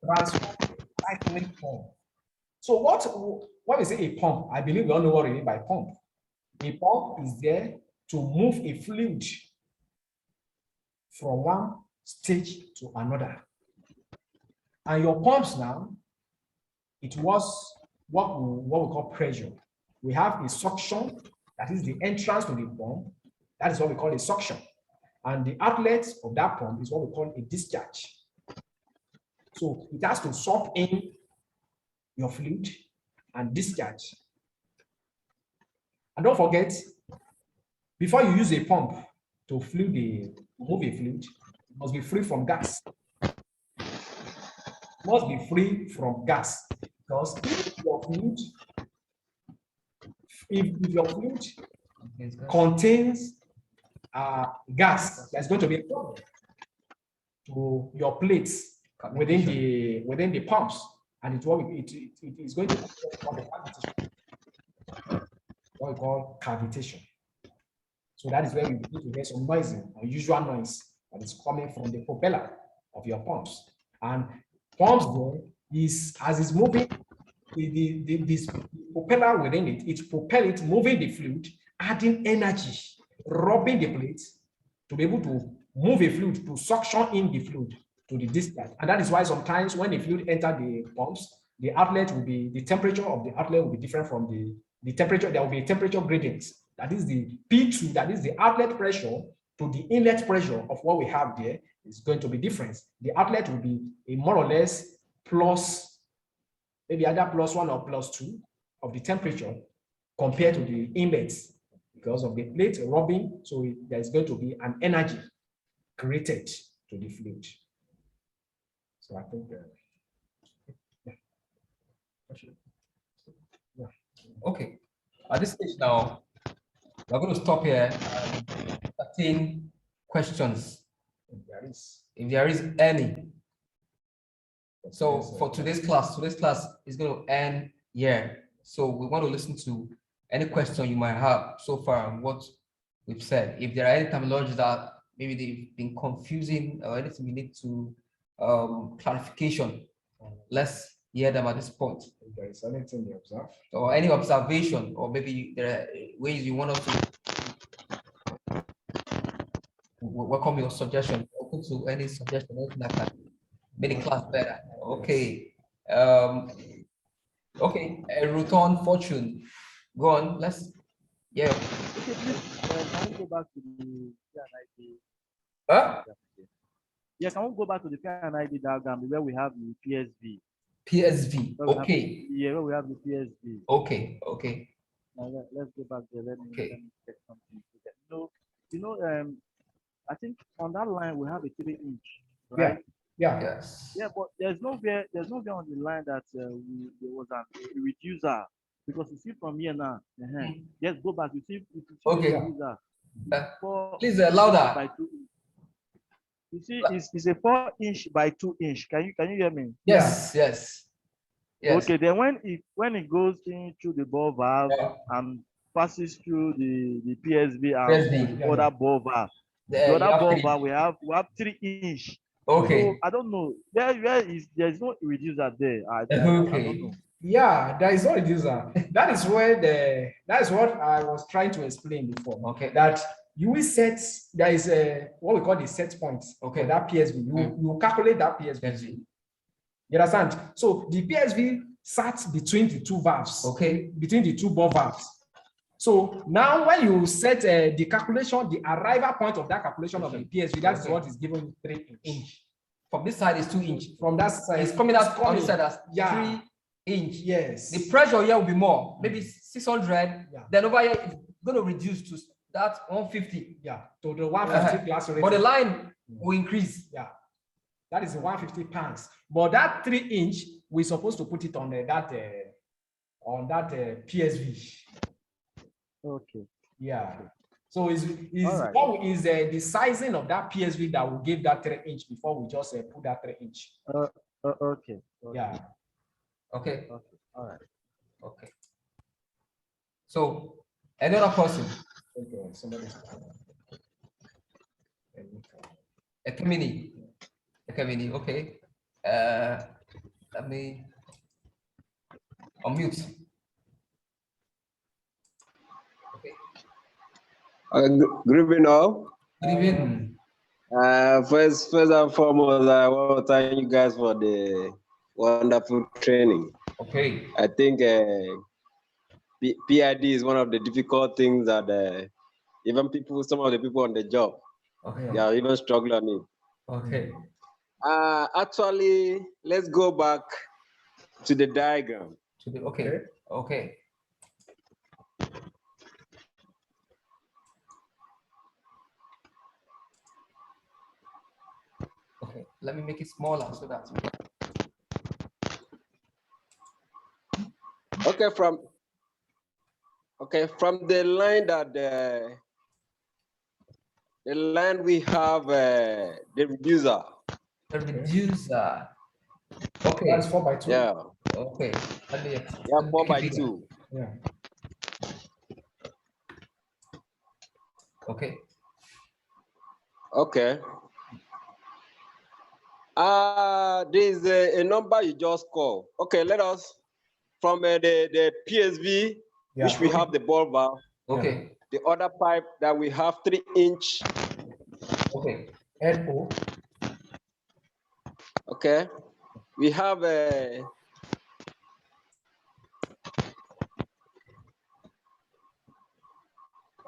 transfer cycling pump. So what is a pump? I believe we all know what we mean by pump. A pump is there to move a fluid from one stage to another. And your pumps now, it was what we call pressure. We have a suction, that is the entrance to the pump. That is what we call a suction. And the outlet of that pump is what we call a discharge. So it has to suck in your fluid and discharge. And don't forget, before you use a pump to move a fluid, it must be free from gas. It must be free from gas, because if your fluid contains gas, there's going to be a problem to your plates within the pumps, and it is going to cause what we call cavitation. So that is where we begin to hear some noise, unusual noise that is coming from the propeller of your pumps. And pumps there is, as it's moving, this propeller within it, it's propelling it, moving the fluid, adding energy, rubbing the plates to be able to move a fluid, to suction in the fluid to the discharge. And that is why sometimes when the fluid enters the pumps, the temperature of the outlet will be different from the the temperature, there will be a temperature gradient. That is the P2, that is the outlet pressure to the inlet pressure of what we have there is going to be different. The outlet will be a more or less plus, maybe either +1 or +2 of the temperature compared to the inlet because of the plate rubbing. So there's going to be an energy created to the fluid. So I think
okay. At this stage now, we're going to stop here and entertain questions if there is any. So for today's class is going to end here. So we want to listen to any question you might have so far on what we've said. If there are any terminologies that maybe they've been confusing or anything we need to clarification, let's hear them at this point.
If there is anything you observe,
or any observation, or maybe there are ways you want us to welcome your suggestion, open to any suggestion, anything that can make the class better. Okay. Okay, a return fortune. Go on, let's, yeah.
Okay, please, can we go back to the PID?
Huh?
Yeah, can we go back to the PID diagram where we have the PSV?
PSV, okay.
Where we have the PSV.
Okay, okay.
Now let's go back there. Let me check something. I think on that line we have a 3-inch, right?
Yeah.
Yes.
Yeah, but there's nowhere on the line that there was a reducer, because you see from here now. Just go back. You see
okay.
Reducer.
Please louder.
By 2 inch. You see, it's a 4-inch by 2-inch. Can you hear me?
Yes, yes. Yes.
Okay, then when it goes into the ball valve and passes through the PSV and the other ball valve. The other ball valve we have 3-inch.
Okay.
So I don't know. There's no reducer there. I don't know.
Yeah, there is no reducer. That is what I was trying to explain before.
Okay.
That you will set, there is what we call the set points. Okay. For that PSV. You calculate that PSV. You understand? So the PSV sat between the two valves.
Okay.
Between the two ball valves. So now when you set the calculation, the arrival point of that calculation of the PSV, that is what is given 3-inch.
From this side is 2-inch. From that side,
it's coming out
on this side as 3-inch.
Yes.
The pressure here will be more, maybe 600. Yeah. Then over here it's going to reduce to that 150.
Yeah. To the 150 glass rating.
But the line will increase.
Yeah. That is 150 pounds. But that 3-inch, we're supposed to put it on that PSV.
Okay.
Yeah. So is
right.
What is the sizing of that PSV that will give that 3-inch before we just put that 3-inch?
Okay.
Yeah.
Okay.
All right.
Okay. So another person.
Okay. Somebody's
a committee. Okay. Let me unmute.
Good evening, all.
Good evening.
First and foremost, I want to thank you guys for the wonderful training.
Okay.
I think PID is one of the difficult things that even some of the people on the job, they are even struggling on it.
Okay.
Actually, let's go back to the diagram.
Okay. Okay, let me make it smaller so that.
Okay, from the line that the line we have the reducer.
The reducer. Okay.
That's 4x2.
Yeah.
Okay.
Yeah, 4x2.
Yeah.
Okay.
Okay. There's a number you just call. Okay, let us from the PSV, which we have the ball valve.
Okay.
The other pipe that we have 3-inch.
Okay.
LO.
Okay. We have a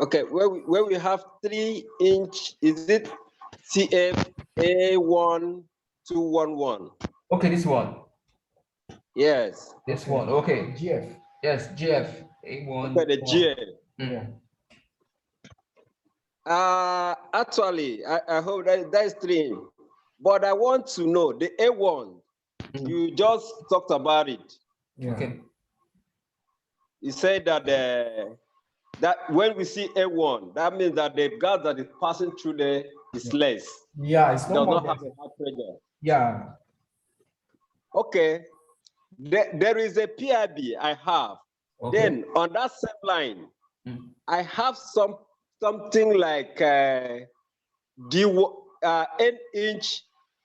Okay, where we have 3-inch, is it CF A1211?
Okay, this one.
Yes.
This one. Okay.
GF.
Yes, GF A1.
Okay, the GF.
Yeah.
Actually, I hope that is 3-inch, but I want to know the A1. You just talked about it.
Yeah.
Okay.
You said that that when we see A1, that means that the gas that is passing through there is less.
Yeah, it's
does not have a high pressure.
Yeah.
Okay. There is a PID I have.
Okay.
Then on that same line, I have something like N-inch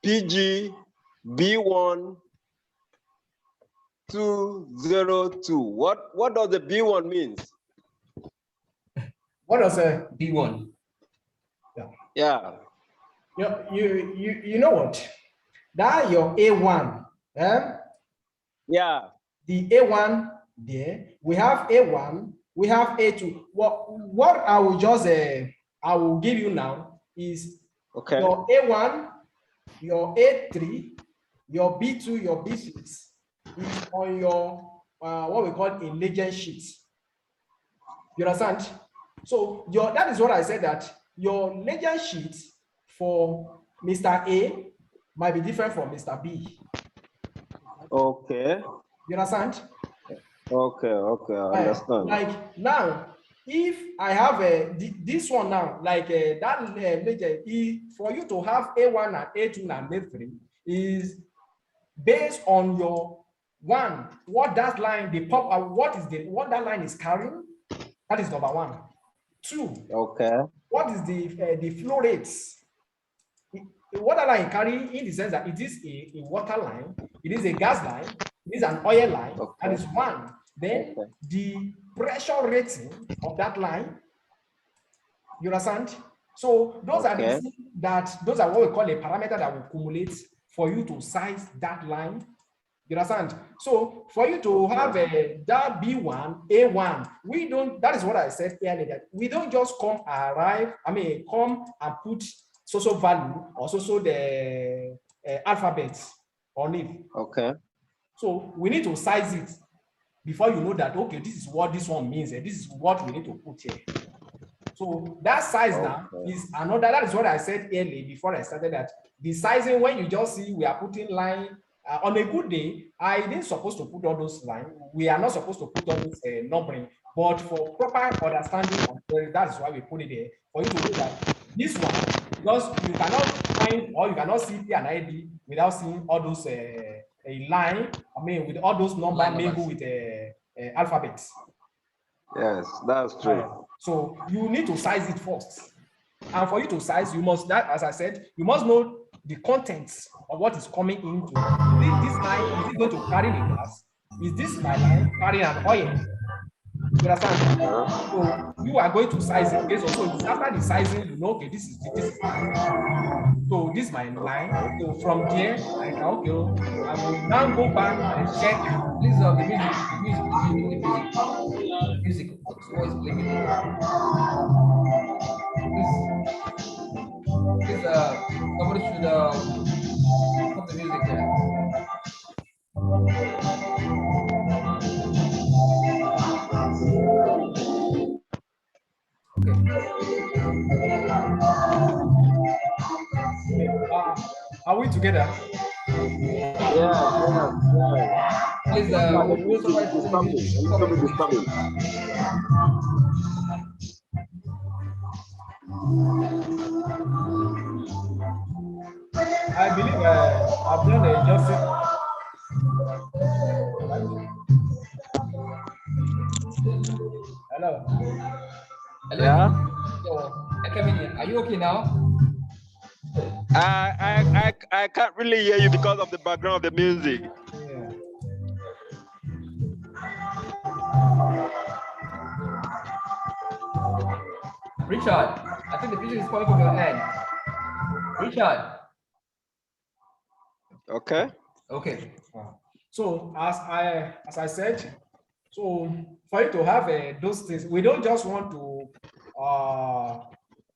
PG B1 202. What does the B1 means?
What does a
B1?
Yeah.
You know what? That your A1.
Yeah.
The A1 there, we have A1, we have A2. What I will just I will give you now is your A1, your A3, your B2, your B6 is on your what we call a legend sheet. You understand? So that is what I said, that your legend sheet for Mr. A might be different from Mr. B.
Okay.
You understand?
Okay, I understand.
Like now, if I have this one now, like that legend, for you to have A1 and A2 and A3 is based on your one, what that line, what that line is carrying. That is number one. Two.
Okay.
What is the flow rates? The water line carrying, in the sense that it is a water line, it is a gas line, it is an oil line. That is one. Then the pressure rating of that line. You understand? So those are those are what we call a parameter that will accumulate for you to size that line. You understand? So for you to have that B1, A1, we don't, that is what I said earlier, that we don't just come and put so value or so the alphabets on it. Okay. So we need to size it before you know that, okay, this is what this one means, and this is what we need to put here. So that size now is another, that is what I said earlier before I started, that the sizing, when you just see we are putting line, on a good day, I didn't supposed to put all those lines. We are not supposed to put all those numbering, but for proper understanding, that is why we put it there, for you to know that this one, because you cannot find or you cannot see P and ID without seeing all those a line, with all those numbers mingled with alphabets.
Yes, that's true.
So you need to size it first. And for you to size, you must, that, as I said, you must know the contents of what is coming into. This line, is it going to carry the gas? Is this my line carrying an oil? You understand? So you are going to size it. Okay, so after the sizing, you know, okay, this is so this is my line. So from there, I can, okay, I will now go back and check.
Please, the music. So is playing. Please, somebody should put the music there.
Are we together?
Yeah.
Please,
the music is disturbing.
I believe I've done a justice. Hello.
Yeah.
Are you okay now?
I can't really hear you because of the background of the music.
Yeah.
Richard, I think the music is coming from your end. Richard.
Okay.
Okay.
So as I said, so for you to have those things, we don't just want to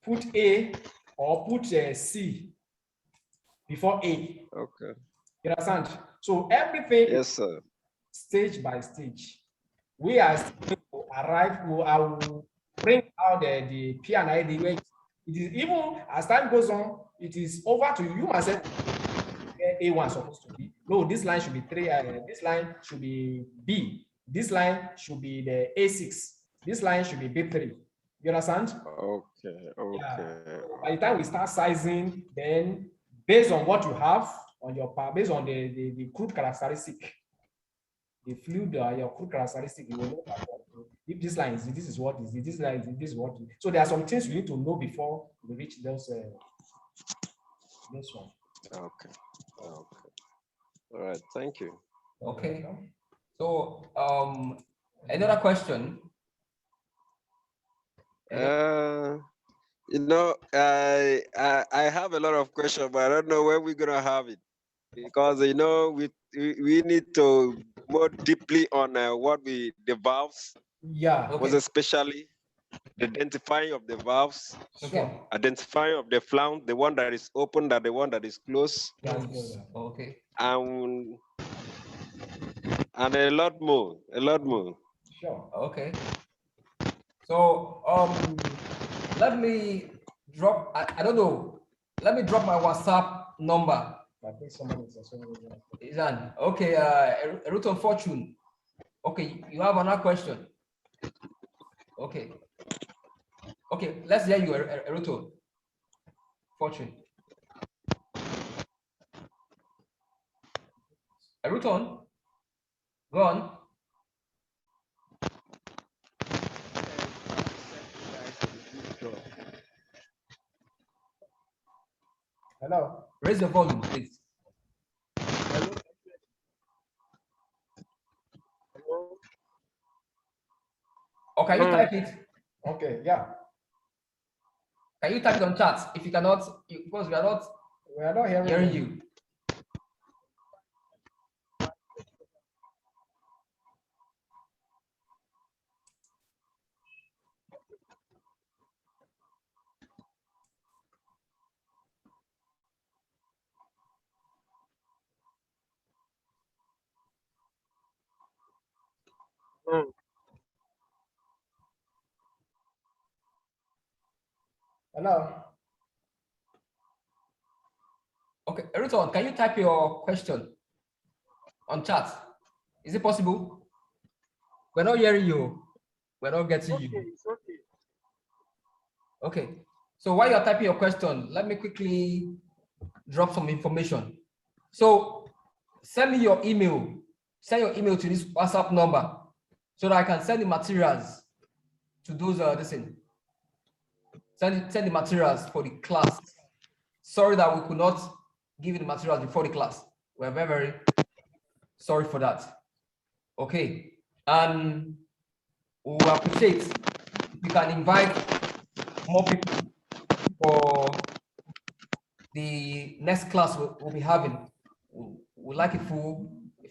put A or put C before A.
Okay.
You understand? So everything,
yes, sir,
stage by stage. We are still to arrive. I will bring out the PID. It is even as time goes on, it is over to you myself. A1 supposed to be. No, this line should be 3. This line should be B. This line should be the A6. This line should be B3. You understand?
Okay. Okay.
Yeah. By the time we start sizing, then based on what you have on your part, based on the crude characteristic, the fluid, your crude characteristic, you will know if this line is this is what is it, this line is this is what. So there are some things we need to know before we reach those this one.
Okay. Okay. All right. Thank you.
Okay. So another question.
You know, I have a lot of questions, but I don't know when we're gonna have it, because you know we need to more deeply on the valves.
Yeah.
Was especially the identifying of the valves,
Okay.
identifying of the flange, the one that is open, that the one that is closed.
Okay.
And a lot more.
Sure.
Okay. So let me drop. I don't know. Let me drop my WhatsApp number.
I think someone is also.
Izan. Okay. Ruton Fortune. Okay. You have another question. Okay. Okay. Let's hear you, Ruton Fortune. Ruton, go on.
Hello.
Raise the volume, please.
Hello.
Or can you type it?
Okay. Yeah.
Can you type it on chat? If you cannot, because we are not hearing you.
Hello.
Okay, Ruton, can you type your question on chat? Is it possible? We're not hearing you. We're not getting you.
It's okay.
Okay. So while you're typing your question, let me quickly drop some information. So send me your email. Send your email to this WhatsApp number so that I can send the materials to those Send the materials for the class. Sorry that we could not give you the materials before the class. We're very, very sorry for that. Okay. And we will appreciate if you can invite more people for the next class we'll be having. We like a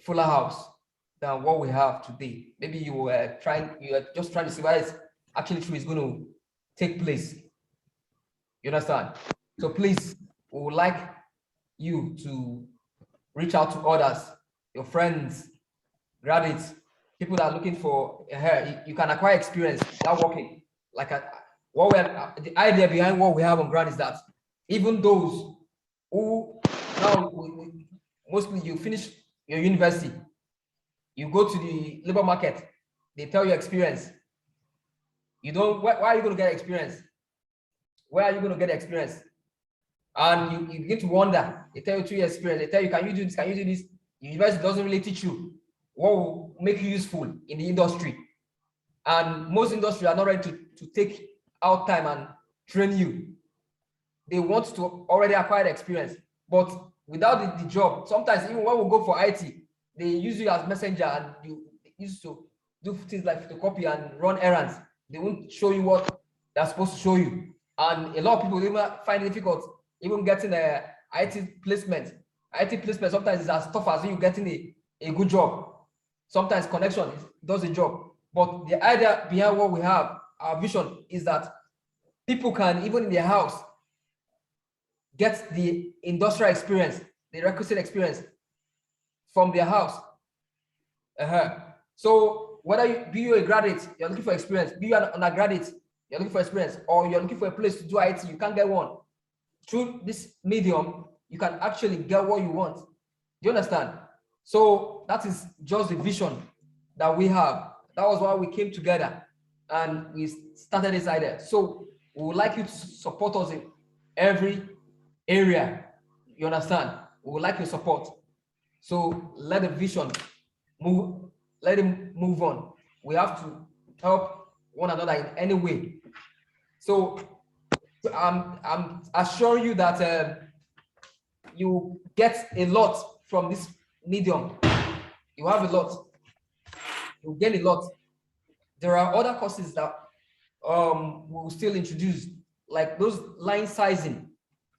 fuller house than what we have today. Maybe you are just trying to see where it's actually true is going to take place. You understand? So please, we would like you to reach out to others, your friends, graduates, people that are looking for hair. You can acquire experience without working. Like the idea behind what we have on ground is that even those who now mostly you finish your university, you go to the labor market, they tell you experience. You don't. Why are you going to get experience? Where are you going to get experience? And you begin to wonder. They tell you 2 years experience. They tell you, can you do this? Can you do this? University doesn't really teach you what will make you useful in the industry. And most industries are not ready to take out time and train you. They want to already acquire experience. But without the job, sometimes even when we go for IT, they use you as messenger and you used to do things like photocopy and run errands. They won't show you what they're supposed to show you. And a lot of people even find it difficult even getting a IT placement. IT placement sometimes is as tough as you getting a good job. Sometimes connection does the job. But the idea behind what we have, our vision is that people can, even in their house, get the industrial experience, the requisite experience from their house. So whether you a graduate, you're looking for experience, be you an undergraduate, you're looking for experience, or you're looking for a place to do IT, you can't get one. Through this medium, you can actually get what you want. Do you understand? So that is just the vision that we have. That was why we came together and we started this idea. So we would like you to support us in every area. You understand? We would like your support. So let the vision move, let him move on. We have to help one another in any way. So I'm assuring you that you get a lot from this medium. You have a lot. You get a lot. There are other courses that we'll still introduce, like those line sizing.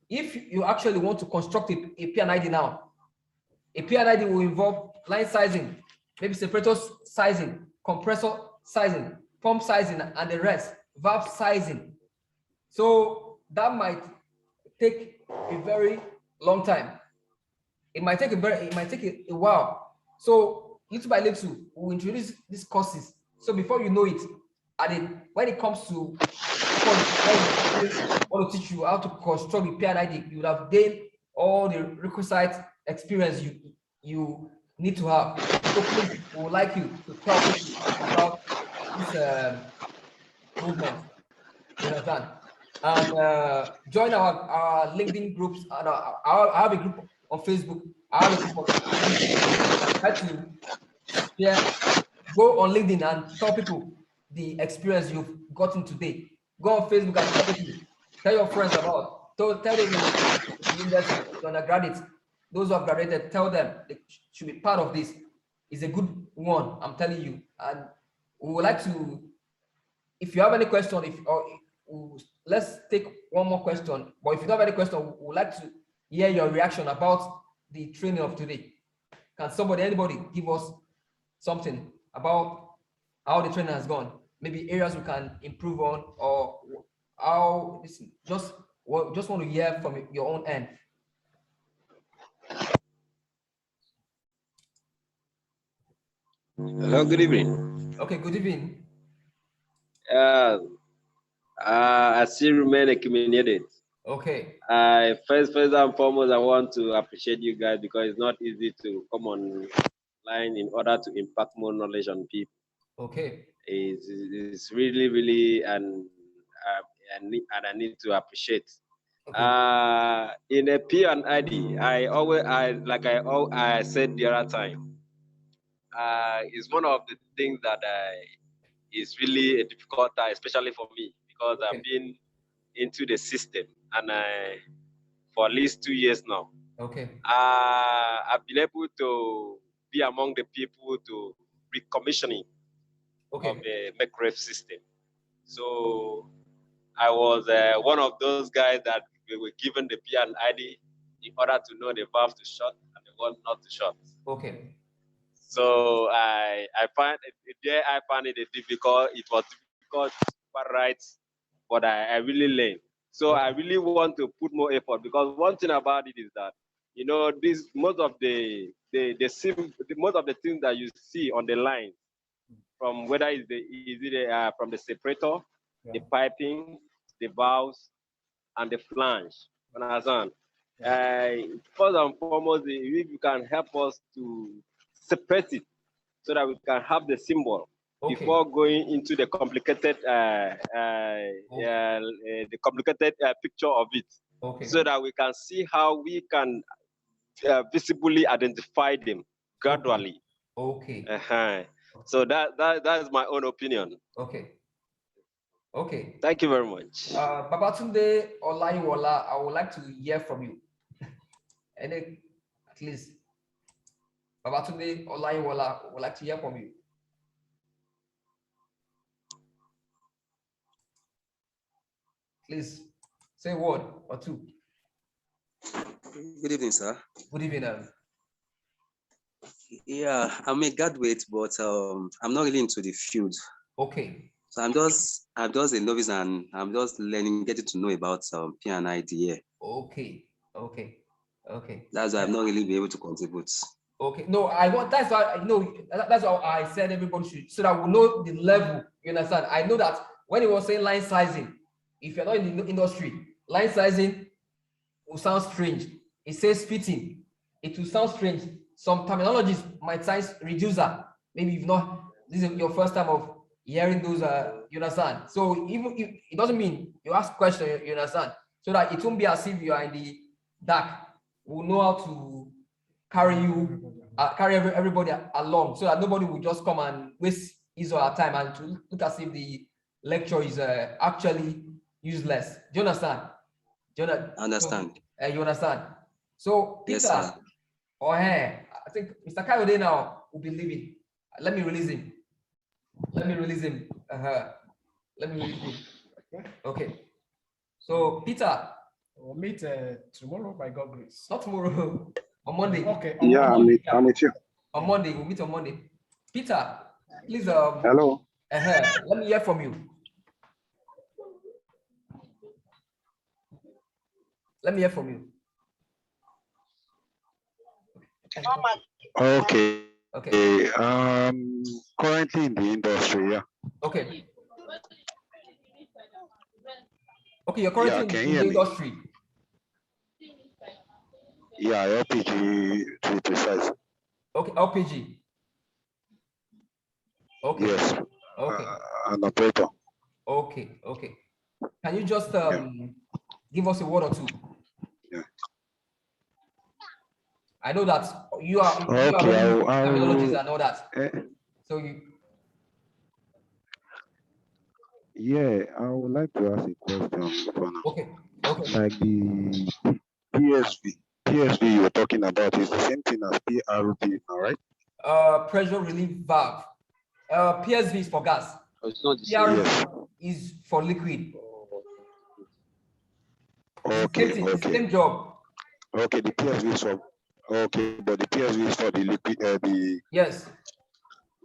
If you actually want to construct a PID now, a PID will involve line sizing, maybe separator sizing, compressor sizing, pump sizing, and the rest, valve sizing. So that might take a very long time. It might take a while. So little by little, we'll introduce these courses. So before you know it, when it comes to I want to teach you how to construct a PID, you would have gained all the requisite experience you need to have. So please, we would like you to tell people about this movement. You understand? And join our LinkedIn groups. And I have a group on Facebook. I have a group on go on LinkedIn and tell people the experience you've gotten today. Go on Facebook and tell people, tell your friends about. Tell them the undergraduates, those who have graduated, tell them they should be part of this. It's a good one, I'm telling you. And we would like to, if you have any question, let's take one more question. But if you don't have any question, we would like to hear your reaction about the training of today. Can anybody give us something about how the training has gone? Maybe areas we can improve on, or how this just want to hear from your own end.
Hello, good evening.
Okay, good evening.
I still remain accumulated.
Okay.
First and foremost, I want to appreciate you guys, because it's not easy to come online in order to impart more knowledge on people.
Okay.
It's really and I need to appreciate.
Okay.
In a PID, I said the other time, it's one of the things that is really a difficult time, especially for me, because I've been into the system and for at least 2 years now.
Okay.
I've been able to be among the people to recommissioning of the MacRef system. So I was one of those guys that we were given the PID in order to know the valve to shut and the one not to shut.
Okay.
So I find it difficult. It was difficult, right? But I really learned. So I really want to put more effort, because one thing about it is that, most of the things that you see on the line, from whether from the separator, the piping, the valves, and the flange. Understand? First and foremost, if you can help us to separate it, so that we can have the symbol before going into the complicated picture of it, so that we can see how we can visibly identify them gradually.
Okay.
So that is my own opinion.
Okay.
Thank you very much.
Babatunde Olayiwola, I would like to hear from you. And at least Babatunde Olayiwola would like to hear from you. Please say a word or two.
Good evening, sir.
Good evening.
Yeah, I'm a graduate, but I'm not really into the field.
Okay.
So I'm just a novice and I'm just learning, getting to know about PID here.
Okay.
That's why I've not really been able to contribute.
Okay. No, I want. That's why that's why I said everybody should, so that we know the level. You understand? I know that when he was saying line sizing, if you're not in the industry, line sizing will sound strange. It says fitting. It will sound strange. Some terminologies might sound reducer. Maybe you've not. This is your first time of hearing those. You understand? So even if it doesn't mean you ask question, you understand? So that it won't be as if you are in the dark. We'll know how to carry you, carry everybody along, so that nobody will just come and waste his or her time and to look as if the lecture is actually useless. Do you understand?
Understand.
So, you understand? So Peter,
Yes,
or hey, I think Mr. Kayode now will be leaving. Let me release him. Let me release him. Okay. So Peter,
We'll meet tomorrow by God's grace.
not tomorrow. On Monday.
Okay.
Yeah, I'm with you.
On Monday, we'll meet on Monday. Peter, please.
Hello.
Let me hear from you. Let me hear from you.
Okay.
Okay.
Currently in the industry, yeah.
Okay. Okay, you're currently in the industry.
Yeah, LPG to be precise.
Okay, LPG. Okay.
Yes.
Okay.
An operator.
Okay. Can you just give us a word or two?
Yeah.
I know that you are
Okay,
terminologies and all that. So you.
Yeah, I would like to ask a question for now.
Okay.
Like the PSV you were talking about is the same thing as PRV now, right?
Pressure relief valve. PSV is for gas.
Oh, it's not the same.
PRV is for liquid.
Okay.
It's the same job.
Okay, the PSV is for but the PSV is for the liquid, the
yes,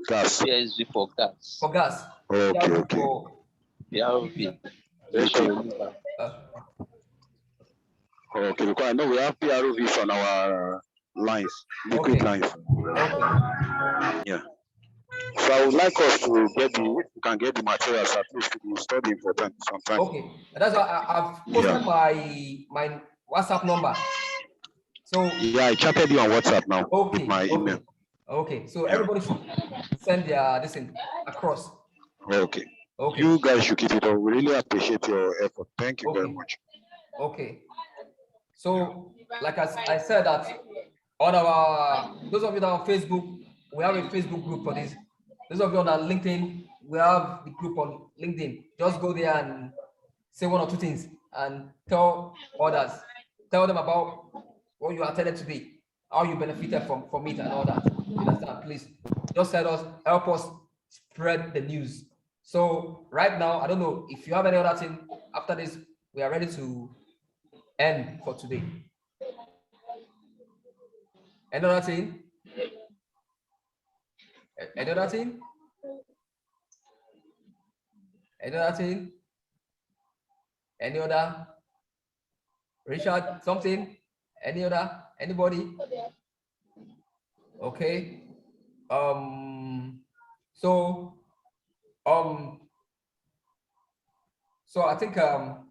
gas.
PSV for gas.
For gas.
Okay.
PRV.
Okay, because I know we have PROVs on our lines, liquid lines.
Okay.
Yeah. So I would like us to get we can get the materials at least to be studying for them sometime.
Okay, that's why I've posted my WhatsApp number. So
yeah, I chatted you on WhatsApp now with my email.
Okay, so everybody should send their this thing across.
Okay. You guys should keep it up. We really appreciate your effort. Thank you very much.
Okay. So, like I said that on those of you that are on Facebook, we have a Facebook group for this. Those of you on LinkedIn, we have the group on LinkedIn. Just go there and say one or two things and tell others. Tell them about what you attended today, how you benefited from it and all that. You understand? Please just help us spread the news. So right now, I don't know if you have any other thing after this, we are ready to end for today. Another thing? Another thing? Another thing? Any other? Richard, something? Any other? Anybody? Okay. So I think on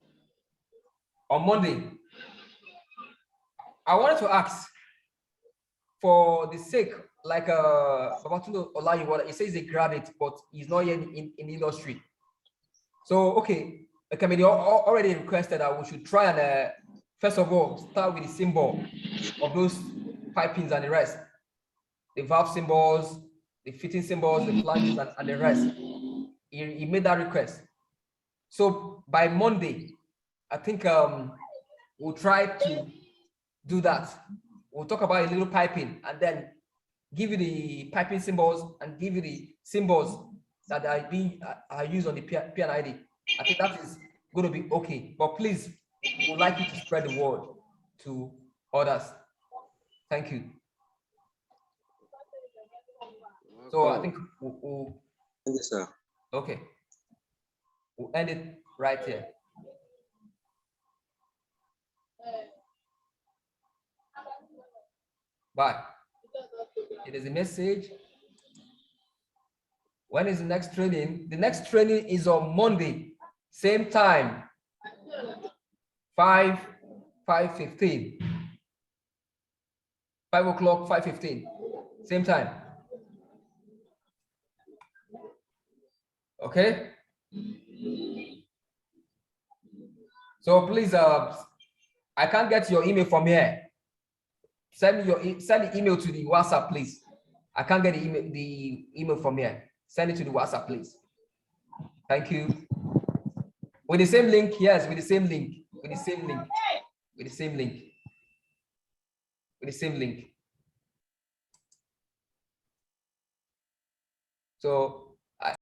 Monday, I wanted to ask for the sake, like Babatundo Olayiwola, he says he's a graduate, but he's not yet in the industry. So okay, the committee already requested that we should try and first of all start with the symbol of those pipings and the rest, the valve symbols, the fitting symbols, the flanges, and the rest. He made that request. So by Monday, I think we'll try to do that. We'll talk about a little piping and then give you the piping symbols and give you the symbols that are used on the PID. I think that is going to be okay. But please, we'd like you to spread the word to others. Thank you. So I think we'll
Yes, sir.
okay. We'll end it right here. Bye. It is a message. When is the next training? The next training is on Monday, same time, 5:15. 5 o'clock, 5:15, same time. Okay. So please, I can't get your email from here. Send the email to the WhatsApp, please. I can't get the email from here. Send it to the WhatsApp, please. Thank you. With the same link, yes, with the same link, with the same link, with the same link, with the same link. So